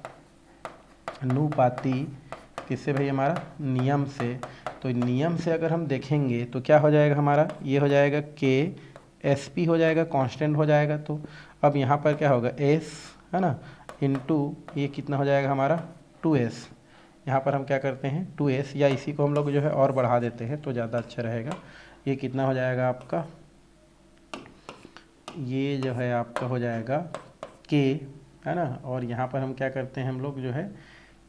किससे भाई, हमारा नियम से। तो नियम से अगर हम देखेंगे तो क्या हो जाएगा हमारा, ये हो जाएगा KSP हो जाएगा, कांस्टेंट हो जाएगा। तो अब यहाँ पर क्या होगा S है ना, इंटू ये कितना हो जाएगा हमारा 2S। यहाँ पर हम क्या करते हैं 2S, या इसी को हम लोग जो है और बढ़ा देते हैं तो ज़्यादा अच्छा रहेगा। ये कितना हो जाएगा आपका, ये जो है आपका हो जाएगा K है ना, और यहाँ पर हम क्या करते हैं, हम लोग जो है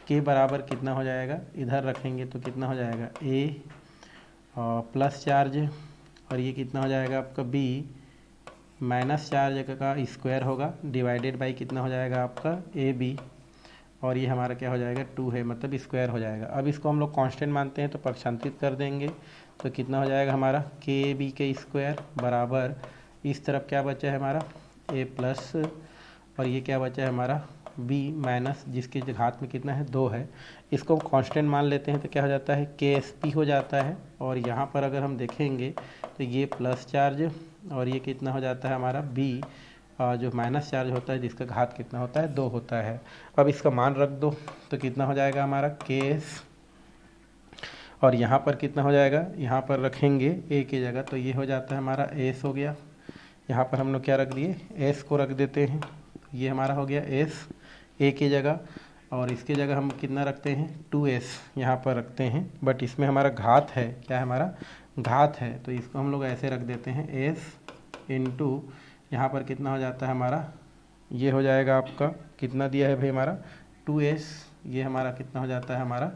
K बराबर कितना हो जाएगा, इधर रखेंगे तो कितना हो जाएगा A प्लस चार्ज, और ये कितना हो जाएगा आपका B माइनस चार्ज का स्क्वायर होगा, डिवाइडेड बाई कितना हो जाएगा आपका AB, और ये हमारा क्या हो जाएगा 2 है, मतलब स्क्वायर हो जाएगा। अब इसको हम लोग कांस्टेंट मानते हैं तो पक्षांतरित कर देंगे, तो कितना हो जाएगा हमारा KB के स्क्वायर बराबर, इस तरफ क्या बचा है हमारा A प्लस, और ये क्या बचा है हमारा B माइनस, जिसके घात में कितना है 2 है। इसको हम कांस्टेंट मान लेते हैं तो क्या हो जाता है KSP हो जाता है। और यहाँ पर अगर हम देखेंगे तो ये प्लस चार्ज, और ये कितना हो जाता है हमारा B जो माइनस चार्ज होता है, जिसका घात कितना होता है 2 होता है। अब इसका मान रख दो तो कितना हो जाएगा हमारा KS, और यहाँ पर कितना हो जाएगा, यहाँ पर रखेंगे A की जगह तो ये हो जाता है हमारा S हो गया। यहाँ पर हम लोग क्या रख दिए, S को रख देते हैं, ये हमारा हो गया S A की जगह। और इसके जगह हम कितना रखते हैं 2s यहाँ पर रखते हैं, बट इसमें हमारा घात है, क्या है हमारा घात है, तो इसको हम लोग ऐसे रख देते हैं s इंटू यहाँ पर कितना हो जाता है हमारा, ये हो जाएगा आपका कितना दिया है भाई हमारा 2s, ये हमारा कितना हो जाता है हमारा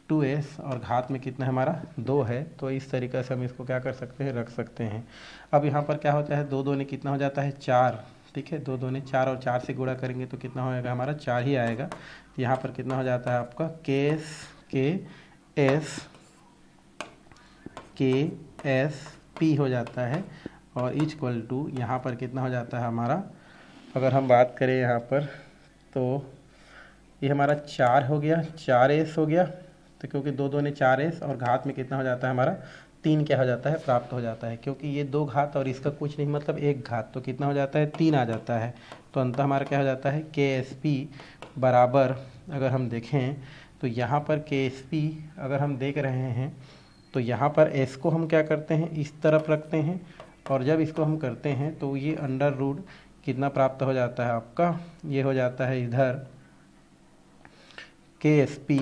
2s और घात में कितना है हमारा 2 है। तो इस तरीक़े से हम इसको क्या कर सकते हैं रख सकते हैं। अब यहाँ पर क्या होता है 2 2 ने कितना हो जाता है 4, ठीक है 2 2 ने 4 और 4 से गुणा करेंगे तो कितना होएगा हमारा 4 ही आएगा। तो यहाँ पर कितना हो जाता है आपका के एस पी हो जाता है और इक्वल टू यहाँ पर कितना हो जाता है हमारा, अगर हम बात करें यहाँ पर तो ये हमारा 4 हो गया, 4s हो गया, तो क्योंकि 2 2 ने 4s और घात में कितना हो जाता है हमारा 3 क्या हो जाता है प्राप्त हो जाता है, क्योंकि ये 2 घात और इसका कुछ नहीं मतलब 1 घात, तो कितना हो जाता है 3 आ जाता है। तो अंततः हमारा क्या हो जाता है KSP बराबर, अगर हम देखें तो यहाँ पर KSP अगर हम देख रहे हैं तो यहाँ पर s को हम क्या करते हैं इस तरफ रखते हैं, और जब इसको हम करते हैं तो ये अंडर रूट कितना प्राप्त हो जाता है आपका, ये हो जाता है इधर KSP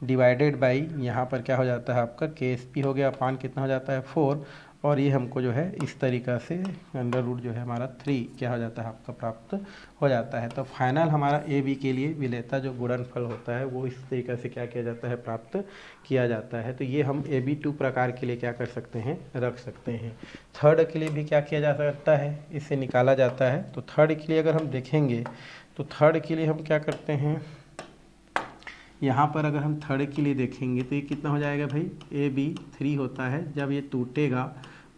डिवाइडेड बाई यहाँ पर क्या हो जाता है आपका KSP हो गया, अपान कितना हो जाता है 4, और ये हमको जो है इस तरीक़ा से अंडर रूट जो है हमारा 3 क्या हो जाता है आपका प्राप्त हो जाता है। तो फाइनल हमारा AB के लिए विलेता जो गुणनफल होता है वो इस तरीक़े से क्या किया जाता है प्राप्त किया जाता है। तो ये हम AB2 प्रकार के लिए क्या कर सकते हैं रख सकते हैं। थर्ड के लिए भी क्या किया जा सकता है, इससे निकाला जाता है। तो थर्ड के लिए अगर हम देखेंगे तो थर्ड के लिए हम क्या करते हैं, यहाँ पर अगर हम थर्ड के लिए देखेंगे तो ये कितना हो जाएगा भाई AB3 होता है। जब ये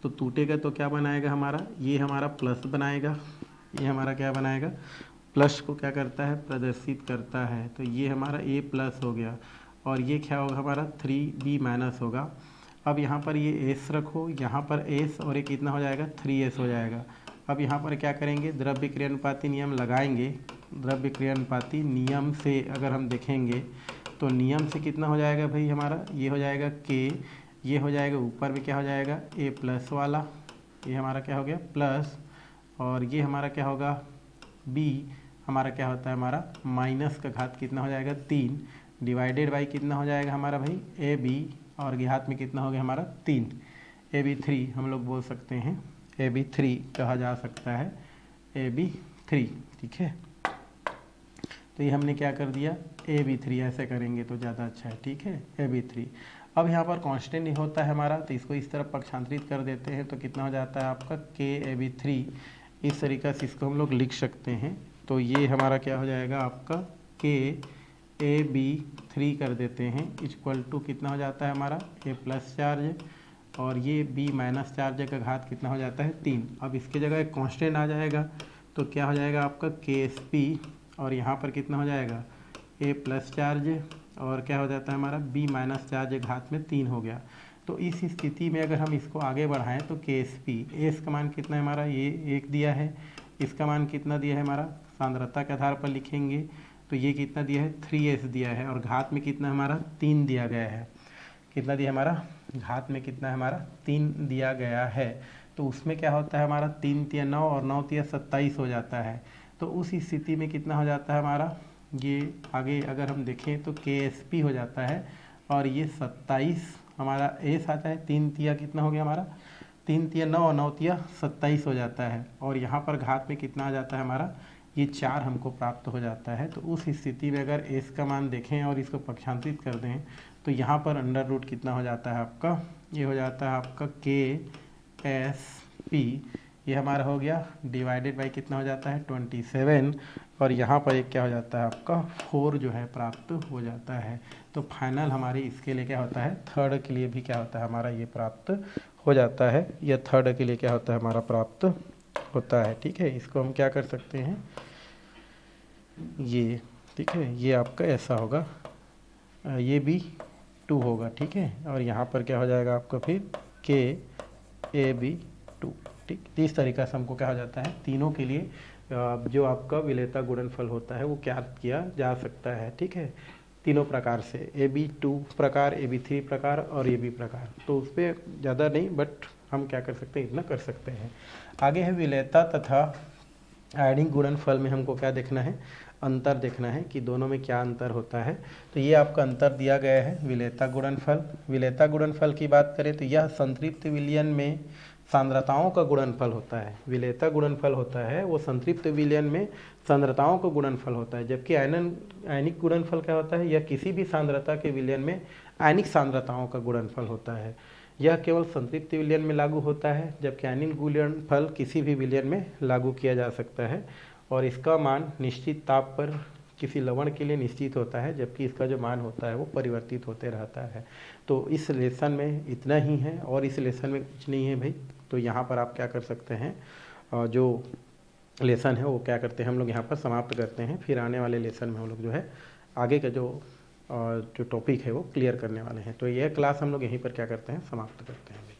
टूटेगा तो क्या बनाएगा हमारा, ये हमारा प्लस बनाएगा, ये हमारा क्या बनाएगा प्लस को क्या करता है प्रदर्शित करता है। तो ये हमारा A प्लस हो गया और ये क्या होगा हमारा 3B माइनस होगा। अब यहाँ पर ये S रखो, यहाँ पर S और ये कितना हो जाएगा 3S हो जाएगा। अब यहाँ पर क्या करेंगे द्रव्य क्रियानुपाती नियम लगाएंगे। द्रव्य क्रियानुपाती नियम से अगर हम देखेंगे तो नियम से कितना हो जाएगा भाई हमारा, ये हो जाएगा K, ये हो जाएगा ऊपर में क्या हो जाएगा A प्लस वाला, ये हमारा क्या हो गया प्लस, और ये हमारा क्या होगा B हमारा क्या होता है हमारा माइनस का घात कितना हो जाएगा 3 डिवाइडेड बाई कितना हो जाएगा हमारा भाई AB और घात में कितना हो गया हमारा 3, AB3 हम लोग बोल सकते हैं, AB3 कहा जा सकता है AB3, ठीक है। तो ये हमने क्या कर दिया AB3, ऐसे करेंगे तो ज़्यादा अच्छा है, ठीक है AB3। अब यहाँ पर कांस्टेंट नहीं होता है हमारा तो इसको इस तरफ पक्षांतरित कर देते हैं तो कितना हो जाता है आपका KAB3, इस तरीक़े से इसको हम लोग लिख सकते हैं। तो ये हमारा क्या हो जाएगा आपका KAB3 कर देते हैं इक्वल टू कितना हो जाता है हमारा A प्लस चार्ज और ये B माइनस चार्ज का घात कितना हो जाता है 3। अब इसके जगह एक कांस्टेंट आ जाएगा तो क्या हो जाएगा आपका KSP और यहाँ पर कितना हो जाएगा A प्लस चार्ज और क्या हो जाता है हमारा B माइनस चार्ज घात में 3 हो गया। तो इस स्थिति में अगर हम इसको आगे बढ़ाएं तो KSP S का मान कितना है हमारा, ये 1 दिया है, इसका मान कितना दिया है हमारा सांद्रता के आधार पर लिखेंगे तो ये कितना दिया है 3S दिया है और घात में कितना हमारा 3 दिया गया है, कितना दिया हमारा घात में कितना है हमारा 3 दिया गया है। तो उसमें क्या होता है हमारा 3 तिया 9 और 9 तिया 27 हो जाता है। तो उस स्थिति में कितना हो जाता है हमारा, ये आगे अगर हम देखें तो KSP हो जाता है और ये 27 हमारा S आता है, 3 तिया कितना हो गया हमारा 3 तिया 9 और 9 तिया 27 हो जाता है और यहाँ पर घात में कितना आ जाता है हमारा ये 4 हमको प्राप्त हो जाता है। तो उस स्थिति में अगर S का मान देखें और इसको पक्षांतरित कर दें तो यहाँ पर अंडर रूट कितना हो जाता है आपका, ये हो जाता है आपका KSP, ये हमारा हो गया डिवाइडेड बाई कितना हो जाता है 27 और यहाँ पर एक क्या हो जाता है आपका 4 जो है प्राप्त हो जाता है। तो फाइनल हमारी इसके लिए क्या होता है थर्ड के लिए भी क्या होता है हमारा ये प्राप्त हो जाता है, या थर्ड के लिए क्या होता है हमारा प्राप्त होता है, ठीक है। इसको हम क्या कर सकते हैं ये, ठीक है, ये आपका ऐसा होगा, ये भी 2 होगा, ठीक है, और यहाँ पर क्या हो जाएगा आपका फिर KAB2, ठीक। तो इस तरीक़ा से हमको क्या हो जाता है तीनों के लिए जो आपका विलेता गुणनफल होता है वो क्या किया जा सकता है, ठीक है, तीनों प्रकार से AB2 प्रकार, AB3 प्रकार और AB प्रकार। तो उस पर ज़्यादा नहीं बट हम क्या कर सकते हैं इतना कर सकते हैं। आगे है विलेता तथा आयनिक गुणनफल में हमको क्या देखना है, अंतर देखना है कि दोनों में क्या अंतर होता है। तो ये आपका अंतर दिया गया है विलेयता गुणनफल। विलेयता गुणनफल की बात करें तो यह संतृप्त विलयन में सांद्रताओं का गुणनफल होता है। विलेयता गुणनफल होता है वो संतृप्त विलयन में सांद्रताओं का गुणनफल होता है, जबकि आयनिक गुणनफल क्या होता है, यह किसी भी सांद्रता के विलयन में आयनिक सांद्रताओं का गुणनफल होता है। यह केवल संतृप्त विलयन में लागू होता है, जबकि आयनिक गुणनफल किसी भी विलयन में लागू किया जा सकता है और इसका मान निश्चित ताप पर किसी लवण के लिए निश्चित होता है, जबकि इसका जो मान होता है वो परिवर्तित होते रहता है। तो इस लेसन में इतना ही है और इस लेसन में कुछ नहीं है भाई। तो यहाँ पर आप क्या कर सकते हैं, जो लेसन है वो क्या करते हैं हम लोग यहाँ पर समाप्त करते हैं। फिर आने वाले लेसन में हम लोग जो है आगे का जो टॉपिक है वो क्लियर करने वाले हैं। तो यह क्लास हम लोग यहीं पर क्या करते हैं, समाप्त करते हैं।